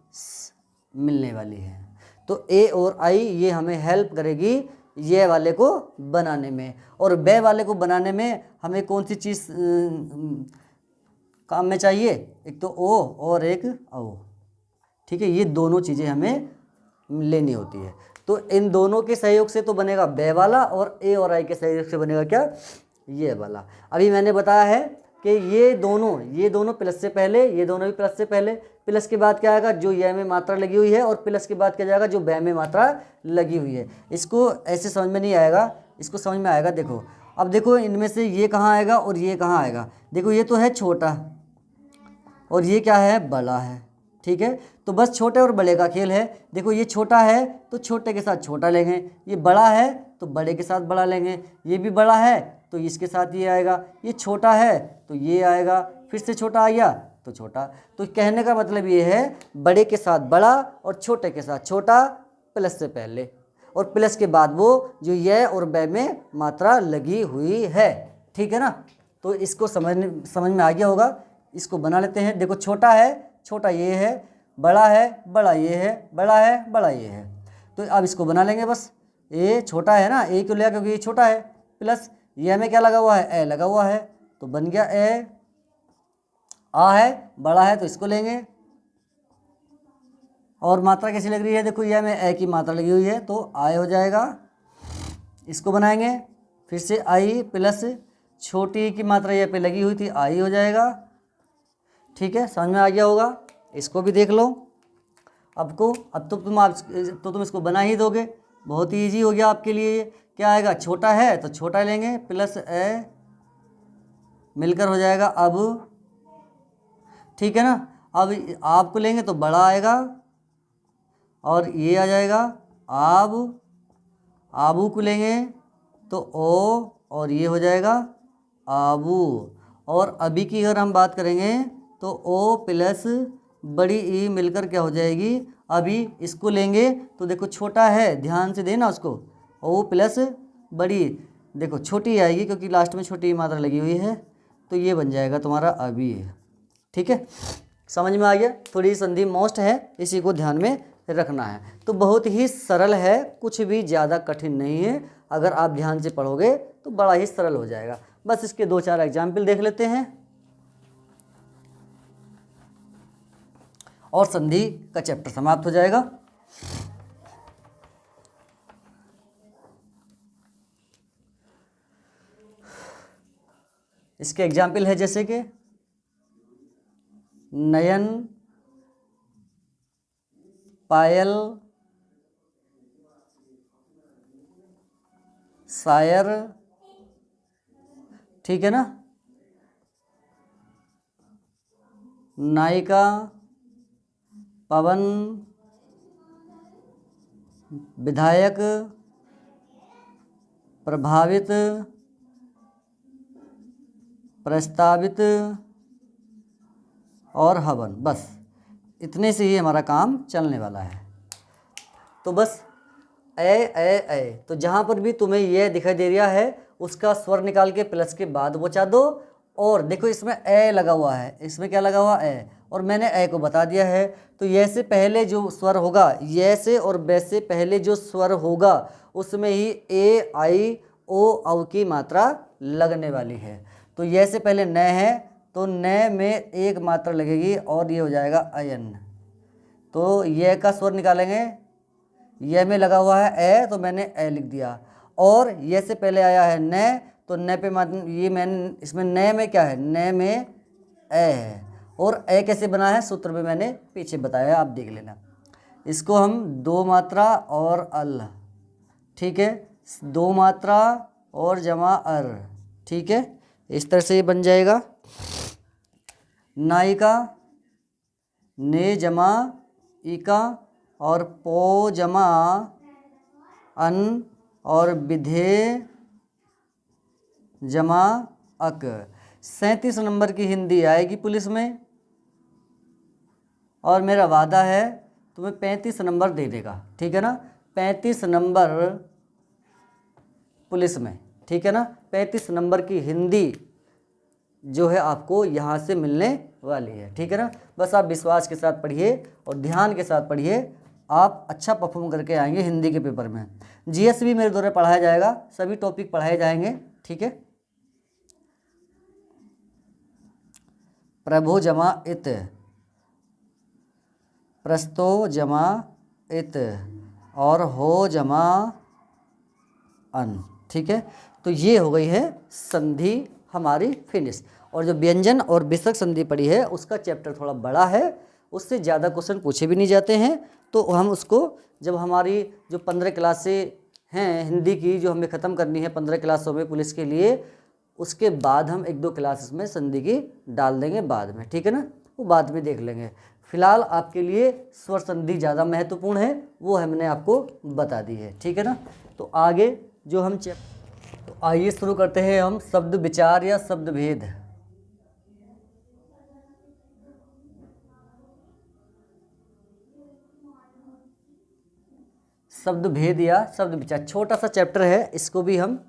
मिलने वाली हैं। तो ए और आई ये हमें हेल्प करेगी ये वाले को बनाने में, और बे वाले को बनाने में हमें कौन सी चीज़ काम में चाहिए, एक तो ओ और एक औ, ठीक है। ये दोनों चीज़ें हमें लेनी होती है। तो इन दोनों के सहयोग से तो बनेगा बे वाला, और ए और आई के सहयोग से बनेगा क्या, ये वाला। अभी मैंने बताया है कि ये दोनों प्लस से पहले, ये दोनों भी प्लस से पहले, प्लस के बाद क्या आएगा, जो ये में मात्रा लगी हुई है, और प्लस के बाद क्या जाएगा, जो बे में मात्रा लगी हुई है। इसको ऐसे समझ में नहीं आएगा, इसको समझ में आएगा। देखो अब देखो इनमें से ये कहाँ आएगा और ये कहाँ आएगा। देखो ये तो है छोटा और ये क्या है, बड़ा है, ठीक है। तो बस छोटे और बड़े का खेल है। देखो ये छोटा है तो छोटे के साथ छोटा लेंगे, ये बड़ा है तो बड़े के साथ बड़ा लेंगे, ये भी बड़ा है तो इसके साथ ये आएगा, ये छोटा है तो ये आएगा, फिर से छोटा आ गया तो छोटा। तो कहने का मतलब ये है बड़े के साथ बड़ा और छोटे के साथ छोटा प्लस से पहले, और प्लस के बाद वो जो ये और बै में मात्रा लगी हुई है। ठीक है ना। तो इसको समझ में आ गया होगा। इसको बना लेते हैं। देखो छोटा है, छोटा ये है, बड़ा है, बड़ा ये है, बड़ा है, बड़ा ये है। तो अब इसको बना लेंगे बस। ए छोटा है ना, ए क्यों लिया, क्योंकि ये छोटा है, प्लस ये में क्या लगा हुआ है, ए लगा हुआ है, तो बन गया ए। आ है, बड़ा है, तो इसको लेंगे। और मात्रा कैसी लग रही है, देखो यह में ए की मात्रा लगी हुई है, तो आय हो जाएगा। इसको बनाएंगे, फिर से आई प्लस छोटी की मात्रा यह पे लगी हुई थी, आई हो जाएगा। ठीक है, समझ में आ गया होगा। इसको भी देख लो। अब तो तुम इसको बना ही दोगे, बहुत ही ईजी हो गया आपके लिए। क्या आएगा, छोटा है तो छोटा लेंगे, प्लस ए मिलकर हो जाएगा अब। ठीक है ना। अब आपको लेंगे तो बड़ा आएगा, और ये आ जाएगा आब। आबू को लेंगे तो ओ, और ये हो जाएगा आबू। और अभी की अगर हम बात करेंगे तो ओ प्लस बड़ी ई मिलकर क्या हो जाएगी, अभी। इसको लेंगे तो देखो छोटा है, ध्यान से देना उसको, ओ प्लस बड़ी, देखो छोटी आएगी क्योंकि लास्ट में छोटी मात्रा लगी हुई है, तो ये बन जाएगा तुम्हारा अभी। ठीक है, समझ में आ गया। थोड़ी संधि मोस्ट है, इसी को ध्यान में रखना है। तो बहुत ही सरल है, कुछ भी ज़्यादा कठिन नहीं है। अगर आप ध्यान से पढ़ोगे तो बड़ा ही सरल हो जाएगा। बस इसके 2-4 एग्जाम्पल देख लेते हैं और संधि का चैप्टर समाप्त हो जाएगा। इसके एग्जाम्पल है जैसे कि नयन, पायल, शायर। ठीक है ना। नायिका, पवन, विधायक, प्रभावित, प्रस्तावित और हवन। बस इतने से ही हमारा काम चलने वाला है। तो बस ए। तो जहाँ पर भी तुम्हें यह दिखाई दे रहा है उसका स्वर निकाल के प्लस के बाद बचा दो। और देखो इसमें ए लगा हुआ है, इसमें क्या लगा हुआ ए, और मैंने ए को बता दिया है। तो ये से पहले जो स्वर होगा, ये से और बे से पहले जो स्वर होगा उसमें ही ए, आई, ओ, औ की मात्रा लगने वाली है। तो ये से पहले न है तो न में एक मात्रा लगेगी और ये हो जाएगा अयन। तो ये का स्वर निकालेंगे, ये में लगा हुआ है ए, तो मैंने ए लिख दिया। और ये से पहले आया है न, तो न पे मात्रा, ये मैंने इसमें न में क्या है, न में ए है। और ए कैसे बना है सूत्र में मैंने पीछे बताया, आप देख लेना। इसको हम 2 मात्रा और अल, ठीक है, 2 मात्रा और जमा अर। ठीक है, इस तरह से ये बन जाएगा। नायिका, ने जमा इका और पो जमा अन और विधेय जमा अक। 37 नंबर की हिंदी आएगी पुलिस में, और मेरा वादा है तुम्हें 35 नंबर दे देगा। ठीक है ना, 35 नंबर पुलिस में। ठीक है ना, 35 नंबर की हिंदी जो है आपको यहाँ से मिलने वाली है। ठीक है ना, बस आप विश्वास के साथ पढ़िए और ध्यान के साथ पढ़िए, आप अच्छा परफॉर्म करके आएंगे हिंदी के पेपर में। जीएस भी मेरे द्वारा पढ़ाया जाएगा, सभी टॉपिक पढ़ाए जाएंगे। ठीक है, प्रभु जमा इत, प्रस्तो जमा इत और हो जमा अन। ठीक है, तो ये हो गई है संधि हमारी फिनिश। और जो व्यंजन और विसर्ग संधि पड़ी है उसका चैप्टर थोड़ा बड़ा है, उससे ज़्यादा क्वेश्चन पूछे भी नहीं जाते हैं। तो हम उसको जब हमारी जो 15 क्लासें हैं हिंदी की जो हमें ख़त्म करनी है 15 क्लासों में पुलिस के लिए, उसके बाद हम 1-2 क्लासेस में संधि की डाल देंगे बाद में। ठीक है ना, वो बाद में देख लेंगे। फिलहाल आपके लिए स्वर संधि ज़्यादा महत्वपूर्ण है, वो हमने आपको बता दी है। ठीक है ना, तो आगे जो हम तो आइए शुरू करते हैं हम शब्द विचार या शब्द भेद। शब्द भेद या शब्द विचार, छोटा सा चैप्टर है, इसको भी हम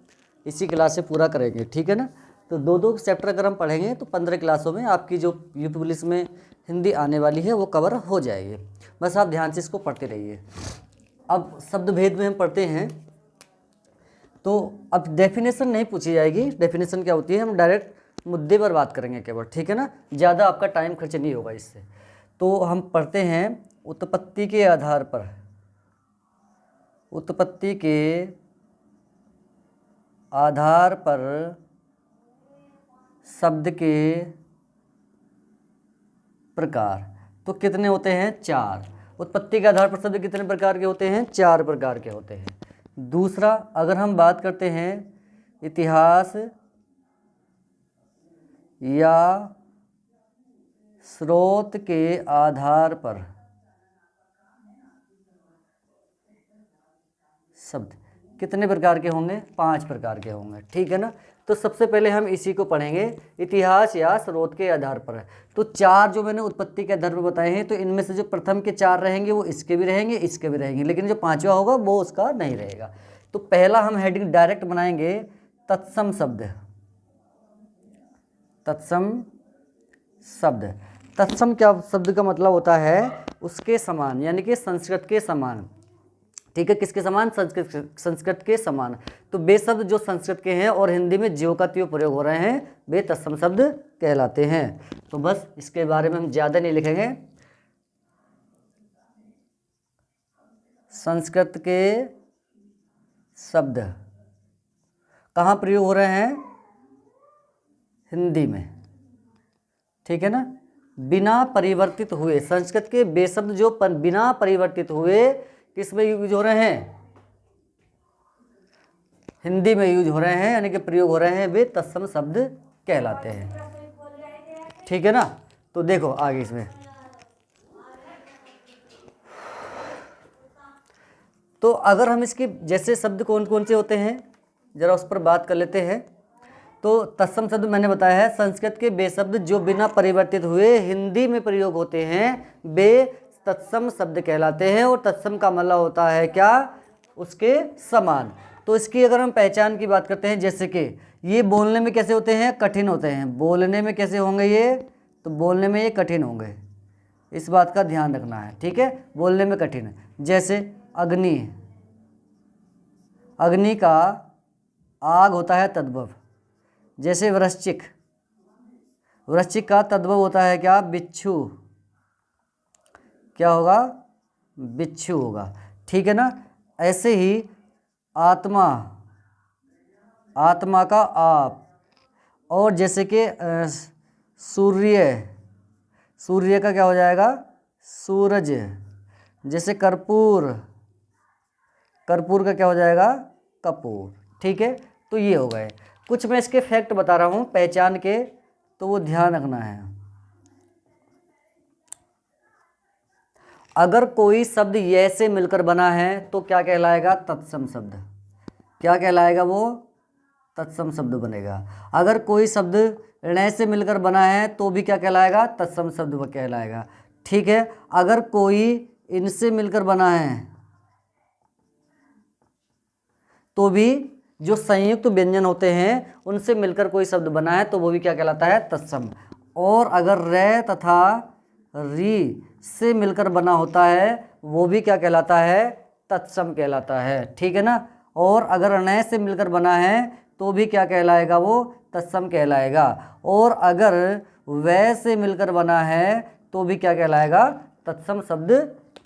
इसी क्लास से पूरा करेंगे, ठीक है ना। तो 2 चैप्टर अगर हम पढ़ेंगे तो 15 क्लासों में आपकी जो यूपी पुलिस में हिंदी आने वाली है वो कवर हो जाएगी। बस आप ध्यान से इसको पढ़ते रहिए। अब शब्द भेद में हम पढ़ते हैं, तो अब डेफिनेशन नहीं पूछी जाएगी, डेफिनेशन क्या होती है, हम डायरेक्ट मुद्दे पर बात करेंगे केवल, ठीक है ना, ज़्यादा आपका टाइम खर्च नहीं होगा इससे। तो हम पढ़ते हैं उत्पत्ति के आधार पर, उत्पत्ति के आधार पर शब्द के प्रकार। तो कितने होते हैं? 4। उत्पत्ति के आधार पर शब्द कितने प्रकार के होते हैं? 4 प्रकार के होते हैं। दूसरा, अगर हम बात करते हैं इतिहास या स्रोत के आधार पर शब्द कितने प्रकार के होंगे? 5 प्रकार के होंगे, ठीक है ना। तो सबसे पहले हम इसी को पढ़ेंगे, इतिहास या स्रोत के आधार पर। तो 4 जो मैंने उत्पत्ति के आधार पर बताए हैं, तो इनमें से जो प्रथम के 4 रहेंगे वो इसके भी रहेंगे, इसके भी रहेंगे, लेकिन जो 5वां होगा वो उसका नहीं रहेगा। तो पहला हम हेडिंग डायरेक्ट बनाएंगे तत्सम शब्द। तत्सम शब्द, तत्सम क्या शब्द का मतलब होता है? उसके समान, यानी कि संस्कृत के समान, ठीक है। किसके समान? संस्कृत के समान। तो वे शब्द जो संस्कृत के हैं और हिंदी में ज्यों का त्यों प्रयोग हो रहे हैं, वे तत्सम शब्द कहलाते हैं। तो बस इसके बारे में हम ज़्यादा नहीं लिखेंगे। संस्कृत के शब्द कहाँ प्रयोग हो रहे हैं? हिंदी में, ठीक है ना। बिना परिवर्तित हुए, संस्कृत के वे शब्द जो बिना परिवर्तित हुए किस में यूज हो रहे हैं? हिंदी में यूज हो रहे हैं, यानी कि प्रयोग हो रहे हैं, वे तत्सम शब्द कहलाते हैं, ठीक है ना। तो देखो आगे इसमें, तो अगर हम इसकी जैसे शब्द कौन कौन से होते हैं जरा उस पर बात कर लेते हैं। तो तत्सम शब्द मैंने बताया है, संस्कृत के वे शब्द जो बिना परिवर्तित हुए हिंदी में प्रयोग होते हैं, वे तत्सम शब्द कहलाते हैं। और तत्सम का मतलब होता है क्या? उसके समान। तो इसकी अगर हम पहचान की बात करते हैं, जैसे कि ये बोलने में कैसे होते हैं? कठिन होते हैं। बोलने में कैसे होंगे ये? तो बोलने में ये कठिन होंगे, इस बात का ध्यान रखना है, ठीक है। बोलने में कठिन, जैसे अग्नि, अग्नि का आग होता है तद्भव। जैसे वृश्चिक, वृश्चिक का तद्भव होता है क्या? बिच्छू। क्या होगा? बिच्छू होगा, ठीक है ना। ऐसे ही आत्मा, आत्मा का आप। और जैसे कि सूर्य, सूर्य का क्या हो जाएगा? सूरज। जैसे कर्पूर, कर्पूर का क्या हो जाएगा? कपूर, ठीक है। तो ये हो गए कुछ, मैं इसके फैक्ट बता रहा हूँ पहचान के, तो वो ध्यान रखना है। अगर कोई शब्द ये से मिलकर बना है तो क्या कहलाएगा? तत्सम शब्द। क्या कहलाएगा वो? तत्सम शब्द बनेगा। अगर कोई शब्द ण से मिलकर बना है तो भी क्या कहलाएगा? तत्सम शब्द कहलाएगा, ठीक है। अगर कोई इनसे मिलकर बना है तो भी जो संयुक्त व्यंजन होते हैं उनसे मिलकर कोई शब्द बना है तो वो भी क्या कहलाता है? तत्सम। और अगर रे तथा री से मिलकर बना होता है वो भी क्या कहलाता है? तत्सम कहलाता है, ठीक है ना। और अगर ण से मिलकर बना है तो भी क्या कहलाएगा? वो तत्सम कहलाएगा। और अगर वै से मिलकर बना है तो भी क्या कहलाएगा? तत्सम शब्द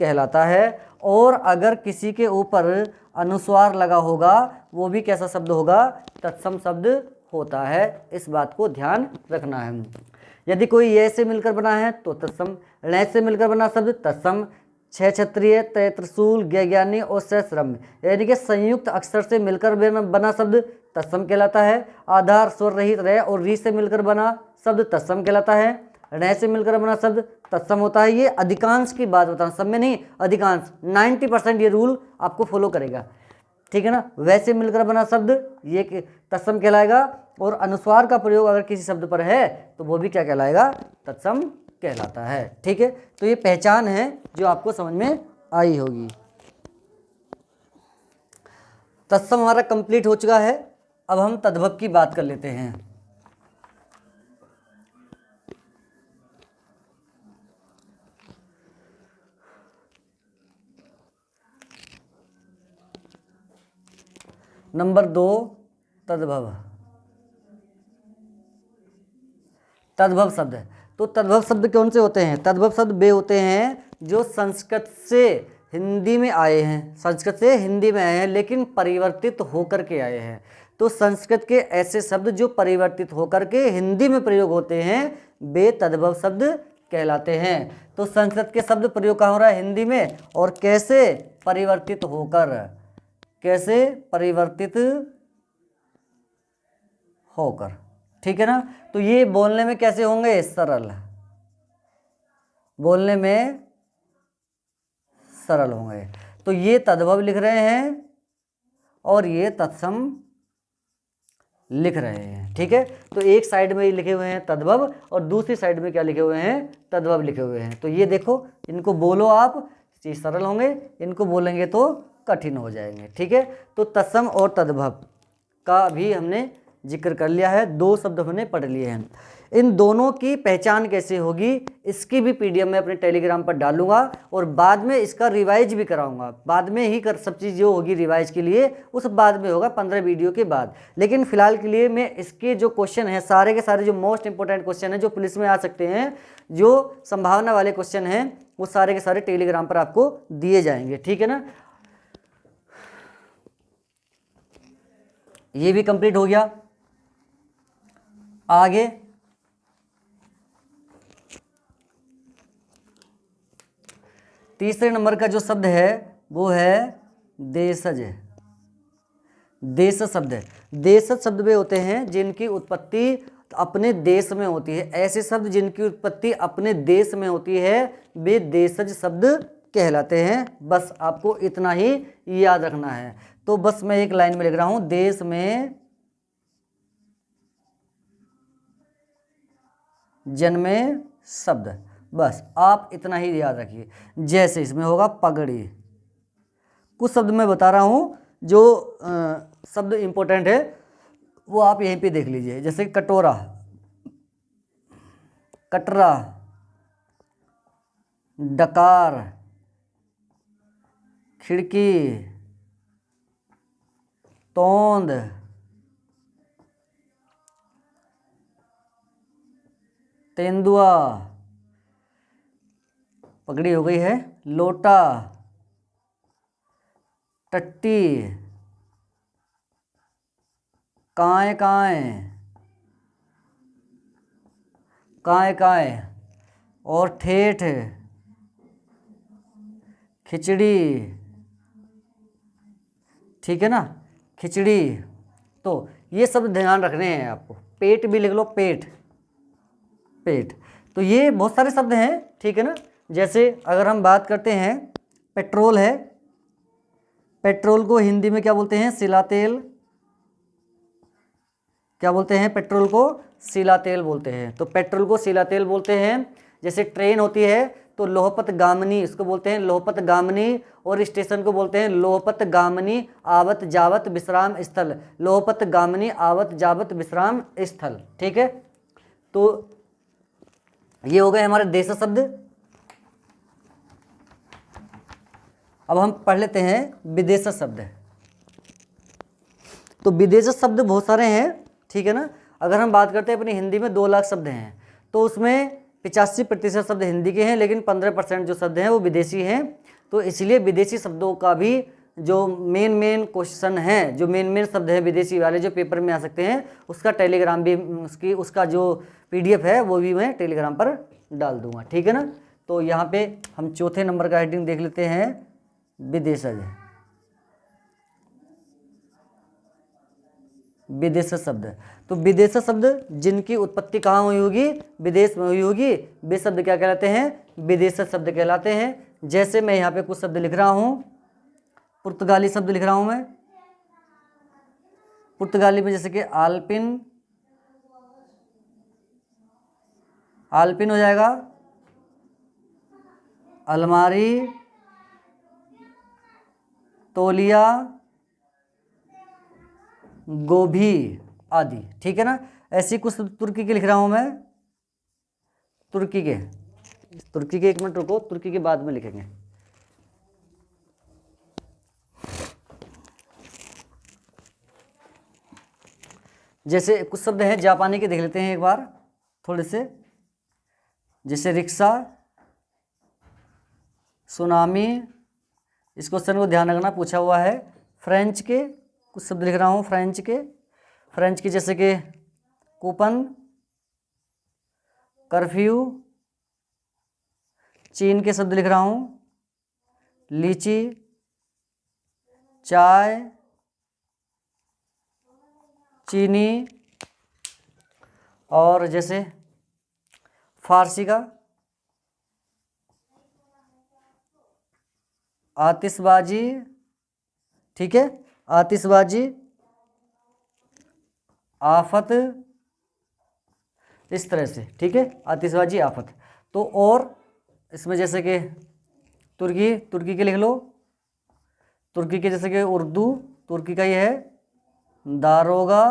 कहलाता है। और अगर किसी के ऊपर अनुस्वार लगा होगा वो भी कैसा शब्द होगा? तत्सम शब्द होता है, इस बात को ध्यान रखना है। यदि कोई ये से मिलकर बना है तो तत्सम, ण से मिलकर बना शब्द तत्सम, छह क्षत्रिय, तय त्रिशूल, ज्ञानी और सहस्रम, यानी कि संयुक्त अक्षर से मिलकर बना शब्द तत्सम कहलाता है। आधार स्वर रहित रे और री से मिलकर बना शब्द तत्सम कहलाता है। ण से मिलकर बना शब्द तत्सम होता है। ये अधिकांश की बात बता रहा हूँ, सब में नहीं, अधिकांश 90% ये रूल आपको फॉलो करेगा, ठीक है ना। वैसे मिलकर बना शब्द ये तत्सम कहलाएगा। और अनुस्वार का प्रयोग अगर किसी शब्द पर है तो वो भी क्या कहलाएगा? तत्सम कहलाता है, ठीक है। तो ये पहचान है जो आपको समझ में आई होगी। तत्सम हमारा कंप्लीट हो चुका है। अब हम तद्भव की बात कर लेते हैं। नंबर 2 तद्भव। तद्भव शब्द है, तो तद्भव शब्द कौन से होते हैं? तद्भव शब्द वे होते हैं जो संस्कृत से हिंदी में आए हैं, संस्कृत से हिंदी में आए हैं लेकिन परिवर्तित होकर के आए हैं। तो संस्कृत के ऐसे शब्द जो परिवर्तित होकर के हिंदी में प्रयोग होते हैं वे तद्भव शब्द कहलाते हैं। तो संस्कृत के शब्द प्रयोग कहाँ हो रहा है? हिंदी में। और कैसे? परिवर्तित होकर। कैसे? परिवर्तित होकर, ठीक है ना। तो ये बोलने में कैसे होंगे? सरल, बोलने में सरल होंगे। तो ये तद्भव लिख रहे हैं और ये तत्सम लिख रहे हैं, ठीक है। तो एक साइड में लिखे हुए हैं तद्भव और दूसरी साइड में क्या लिखे हुए हैं? तद्भव लिखे हुए हैं। तो ये देखो, इनको बोलो आप, ये सरल होंगे, इनको बोलेंगे तो कठिन हो जाएंगे, ठीक है। तो तत्सम और तद्भव का भी हमने जिक्र कर लिया है, 2 शब्द हमने पढ़ लिए हैं। इन दोनों की पहचान कैसे होगी इसकी भी पीडीएफ मैं अपने टेलीग्राम पर डालूंगा और बाद में इसका रिवाइज भी कराऊंगा। बाद में ही कर सब चीज़ जो होगी रिवाइज के लिए उस बाद में होगा 15 वीडियो के बाद। लेकिन फिलहाल के लिए मैं इसके जो क्वेश्चन हैं सारे के सारे जो मोस्ट इंपॉर्टेंट क्वेश्चन हैं जो पुलिस में आ सकते हैं, जो संभावना वाले क्वेश्चन हैं, वो सारे के सारे टेलीग्राम पर आपको दिए जाएंगे, ठीक है ना। ये भी कंप्लीट हो गया। आगे तीसरे नंबर का जो शब्द है वो है देशज। देशज शब्द है। देशज शब्द वे होते हैं जिनकी उत्पत्ति अपने देश में होती है। ऐसे शब्द जिनकी उत्पत्ति अपने देश में होती है वे देशज शब्द कहलाते हैं। बस आपको इतना ही याद रखना है। तो बस मैं एक लाइन में लिख रहा हूं, देश में जन्मे शब्द, बस आप इतना ही याद रखिए। जैसे इसमें होगा पगड़ी। कुछ शब्द मैं बता रहा हूँ जो शब्द इंपॉर्टेंट है वो आप यहीं पे देख लीजिए। जैसे कटोरा, कटरा, डकार, खिड़की, तोंद, तेंदुआ, पगड़ी हो गई है, लोटा, टट्टी, काए काए, काए काए और ठेठ, खिचड़ी, ठीक है ना, खिचड़ी। तो ये सब ध्यान रखने हैं आपको। पेट भी लिख लो, पेट, पेट। तो ये बहुत सारे शब्द हैं, ठीक है ना। जैसे अगर हम बात करते हैं, पेट्रोल है, पेट्रोल को हिंदी में क्या बोलते हैं? सिला तेल। क्या बोलते हैं? पेट्रोल को सिला तेल बोलते हैं। तो पेट्रोल को सिला तेल बोलते हैं। जैसे ट्रेन होती है तो लोहपत गामनी, इसको बोलते हैं लोहपत गामनी। और स्टेशन को बोलते हैं लोहपत गामनी आवत जावत विश्राम स्थल। लोहपत गामनी आवत जावत विश्राम स्थल, ठीक है। तो ये हो गए हमारे देश शब्द। अब हम पढ़ लेते हैं विदेश शब्द। तो विदेश शब्द बहुत सारे हैं, ठीक है ना। अगर हम बात करते हैं अपनी हिंदी में 2 लाख शब्द हैं तो उसमें 85% शब्द हिंदी के हैं लेकिन 15% जो शब्द हैं वो विदेशी हैं। तो इसलिए विदेशी शब्दों का भी जो मेन क्वेश्चन है, जो मेन शब्द हैं विदेशी वाले जो पेपर में आ सकते हैं, उसका टेलीग्राम भी उसका जो PDF है वो भी मैं टेलीग्राम पर डाल दूंगा, ठीक है ना। तो यहाँ पे हम चौथे नंबर का हेडिंग देख लेते हैं, विदेशज। विदेश शब्द। तो विदेश शब्द जिनकी उत्पत्ति कहाँ हुई होगी? विदेश में हुई होगी, वे शब्द क्या कहलाते हैं? विदेश शब्द कहलाते हैं। जैसे मैं यहाँ पे कुछ शब्द लिख रहा हूँ, पुर्तगाली शब्द लिख रहा हूँ मैं। पुर्तगाली में जैसे कि आल्पिन, आल्पिन हो जाएगा, अलमारी, तौलिया, गोभी आदि, ठीक है ना। ऐसी कुछ तुर्की के लिख रहा हूँ मैं, तुर्की के 1 मिनट रुको, तुर्की के बाद में लिखेंगे। जैसे कुछ शब्द हैं जापानी के, देख लेते हैं एक बार थोड़े से। जैसे रिक्शा, सुनामी, इस क्वेश्चन को ध्यान रखना, पूछा हुआ है। फ्रेंच के कुछ शब्द लिख रहा हूँ, फ्रेंच के जैसे कि कूपन, कर्फ्यू। चीन के शब्द लिख रहा हूँ, लीची, चाय, चीनी। और जैसे फारसी का आतिशबाजी, ठीक है, आतिशबाजी, आफत, इस तरह से, ठीक है, आतिशबाजी, आफत। तो और इसमें जैसे कि तुर्की के लिख लो, तुर्की के जैसे कि उर्दू, तुर्की का ये है दारोगा,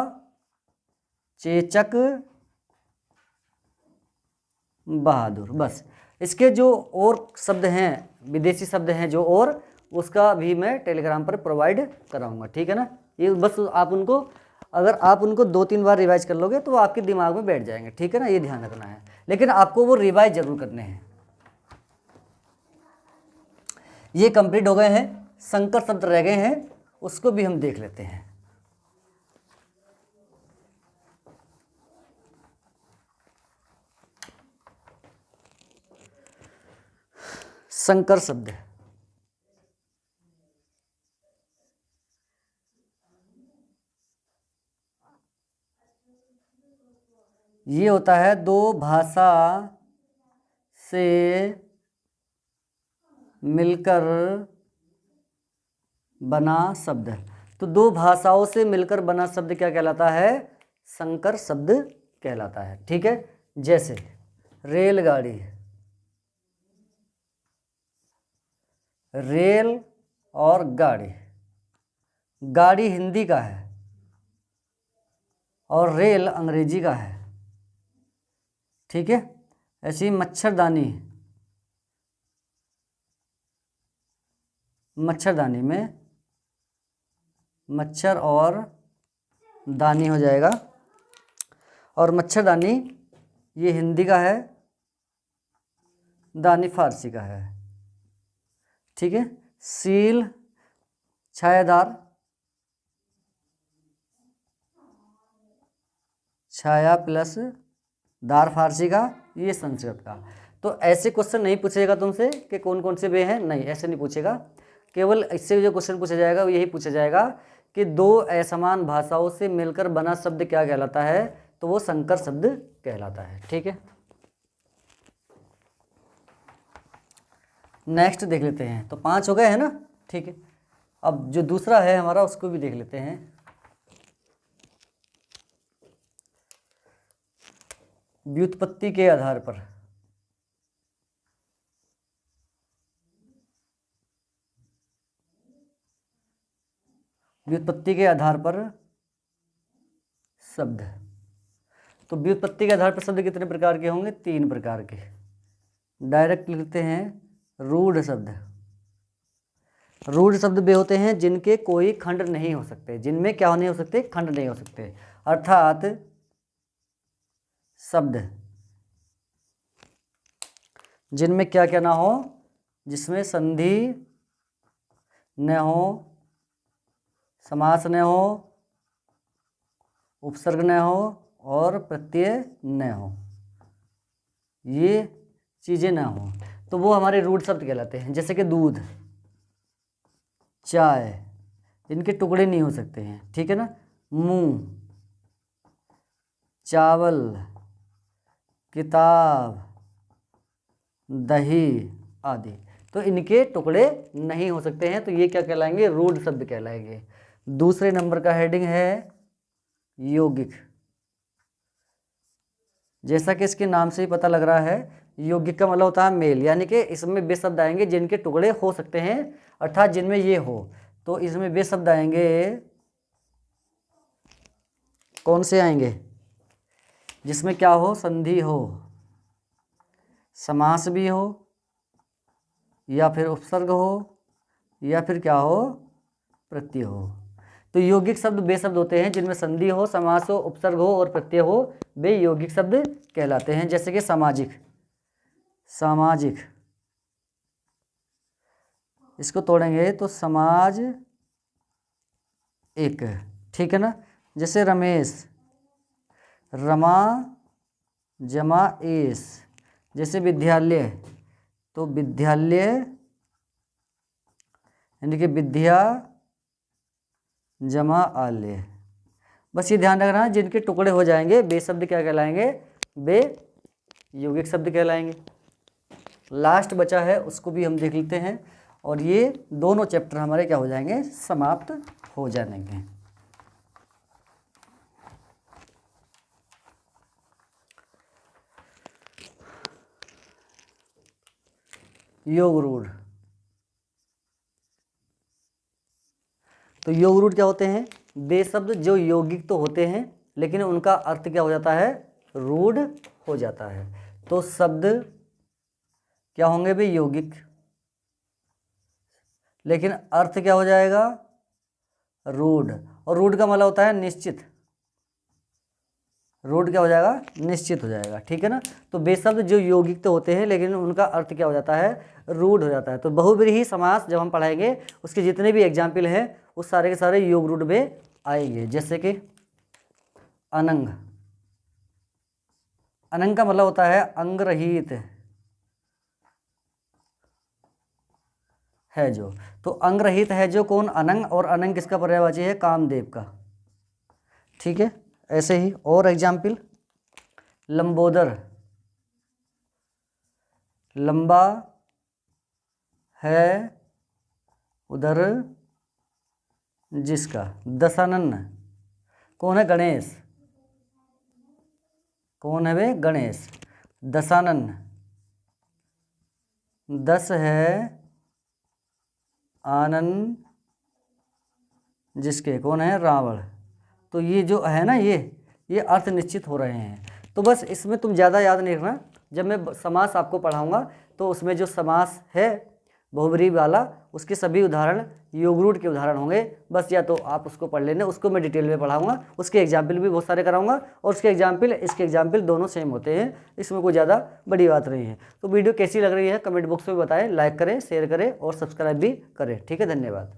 चेचक, बहादुर। बस इसके जो और शब्द हैं, विदेशी शब्द हैं जो, और उसका भी मैं टेलीग्राम पर प्रोवाइड कराऊंगा, ठीक है ना। ये बस आप उनको, अगर आप उनको 2-3 बार रिवाइज कर लोगे तो वो आपके दिमाग में बैठ जाएंगे, ठीक है ना, ये ध्यान रखना है। लेकिन आपको वो रिवाइज जरूर करने हैं। ये कंप्लीट हो गए हैं, संकर शब्द रह गए हैं, उसको भी हम देख लेते हैं। संकर शब्द, ये होता है दो भाषा से मिलकर बना शब्द। तो दो भाषाओं से मिलकर बना शब्द क्या कहलाता है? संकर शब्द कहलाता है, ठीक है। जैसे रेलगाड़ी, रेल और गाड़ी, गाड़ी हिंदी का है और रेल अंग्रेजी का है, ठीक है। ऐसी मच्छरदानी, मच्छरदानी में मच्छर और दानी हो जाएगा, और मच्छरदानी ये हिंदी का है, दानी फारसी का है, ठीक है। सील छायादार, छाया प्लस दार फारसी का, ये संस्कृत का। तो ऐसे क्वेश्चन नहीं पूछेगा तुमसे कि कौन कौन से वे हैं, नहीं, ऐसे नहीं पूछेगा। केवल इससे जो क्वेश्चन पूछा जाएगा वो यही पूछा जाएगा कि दो असमान भाषाओं से मिलकर बना शब्द क्या कहलाता है, तो वो संकर शब्द कहलाता है, ठीक है। नेक्स्ट देख लेते हैं। तो 5 हो गए हैं ना, ठीक है। अब जो दूसरा है हमारा उसको भी देख लेते हैं। व्युत्पत्ति के आधार पर, व्युत्पत्ति के आधार पर शब्द। तो व्युत्पत्ति के आधार पर शब्द कितने प्रकार के होंगे? 3 प्रकार के। डायरेक्ट लिखते हैं रूढ़ शब्द। रूढ़ शब्द वे होते हैं जिनके कोई खंड नहीं हो सकते, जिनमें क्या नहीं हो सकते? खंड नहीं हो सकते। अर्थात शब्द जिनमें क्या क्या ना हो, जिसमें संधि न हो, समास न हो, उपसर्ग न हो और प्रत्यय न हो, ये चीज़ें ना हो, तो वो हमारे रूढ़ शब्द कहलाते हैं। जैसे कि दूध, चाय, इनके टुकड़े नहीं हो सकते हैं, ठीक है ना। मुंह, चावल, किताब, दही आदि, तो इनके टुकड़े नहीं हो सकते हैं, तो ये क्या कहलाएंगे? रूढ़ शब्द कहलाएंगे। दूसरे नंबर का हेडिंग है यौगिक। जैसा कि इसके नाम से ही पता लग रहा है, यौगिक का मतलब होता है मेल, यानी कि इसमें वे शब्द आएंगे जिनके टुकड़े हो सकते हैं, अर्थात जिनमें ये हो, तो इसमें वे शब्द आएंगे कौन से आएंगे? जिसमें क्या हो? संधि हो, समास भी हो, या फिर उपसर्ग हो, या फिर क्या हो? प्रत्यय हो। तो यौगिक शब्द वे शब्द होते हैं जिनमें संधि हो, समास हो, उपसर्ग हो और प्रत्यय हो, वे यौगिक शब्द कहलाते हैं। जैसे कि सामाजिक, सामाजिक, इसको तोड़ेंगे तो समाज एक, ठीक है ना। जैसे रमेश, रमा जमा एस। जैसे विद्यालय, तो विद्यालय यानी कि विद्या जमा आलय। बस ये ध्यान रखना, जिनके टुकड़े हो जाएंगे वे शब्द क्या कहलाएंगे? वे यौगिक शब्द कहलाएंगे। लास्ट बचा है, उसको भी हम देख लेते हैं, और ये दोनों चैप्टर हमारे क्या हो जाएंगे? समाप्त हो जाएंगे। योग रूढ़। तो योग रूढ़ क्या होते हैं? वे शब्द जो यौगिक तो होते हैं लेकिन उनका अर्थ क्या हो जाता है? रूढ़ हो जाता है। तो शब्द क्या होंगे भी? यौगिक, लेकिन अर्थ क्या हो जाएगा? रूढ़। और रूढ़ का मतलब होता है निश्चित। रूढ़ क्या हो जाएगा? निश्चित हो जाएगा, ठीक है ना। तो वे शब्द जो यौगिक तो होते हैं लेकिन उनका अर्थ क्या हो जाता है? रूढ़ हो जाता है। तो बहुव्रीहि समास जब हम पढ़ाएंगे उसके जितने भी एग्जाम्पल हैं उस सारे के सारे योग रूढ़ में आएंगे। जैसे कि अनंग, अनंग का मतलब होता है अंग रहित है जो। तो अंग रहित है जो कौन? अनंग। और अनंग किसका पर्यायवाची है? कामदेव का, ठीक है। ऐसे ही और एग्जाम्पल, लंबोदर, लंबा है उधर जिसका। दशानन, कौन है? गणेश। कौन है वे? गणेश। दशानन, दस है आनंद जिसके, कौन है? रावण। तो ये जो है ना, ये अर्थ निश्चित हो रहे हैं। तो बस इसमें तुम ज़्यादा याद नहीं रखना। जब मैं समास आपको पढ़ाऊंगा तो उसमें जो समास है बहुव्रीहि वाला, उसके सभी उदाहरण योग रूढ़ के उदाहरण होंगे। बस या तो आप उसको पढ़ लेना, उसको मैं डिटेल में पढ़ाऊंगा, उसके एग्जाम्पल भी बहुत सारे कराऊंगा, और उसके एग्जाम्पल इसके एग्जाम्पल दोनों सेम होते हैं, इसमें कोई ज़्यादा बड़ी बात नहीं है। तो वीडियो कैसी लग रही है कमेंट बॉक्स में बताएं, लाइक करें, शेयर करें और सब्सक्राइब भी करें, ठीक है। धन्यवाद।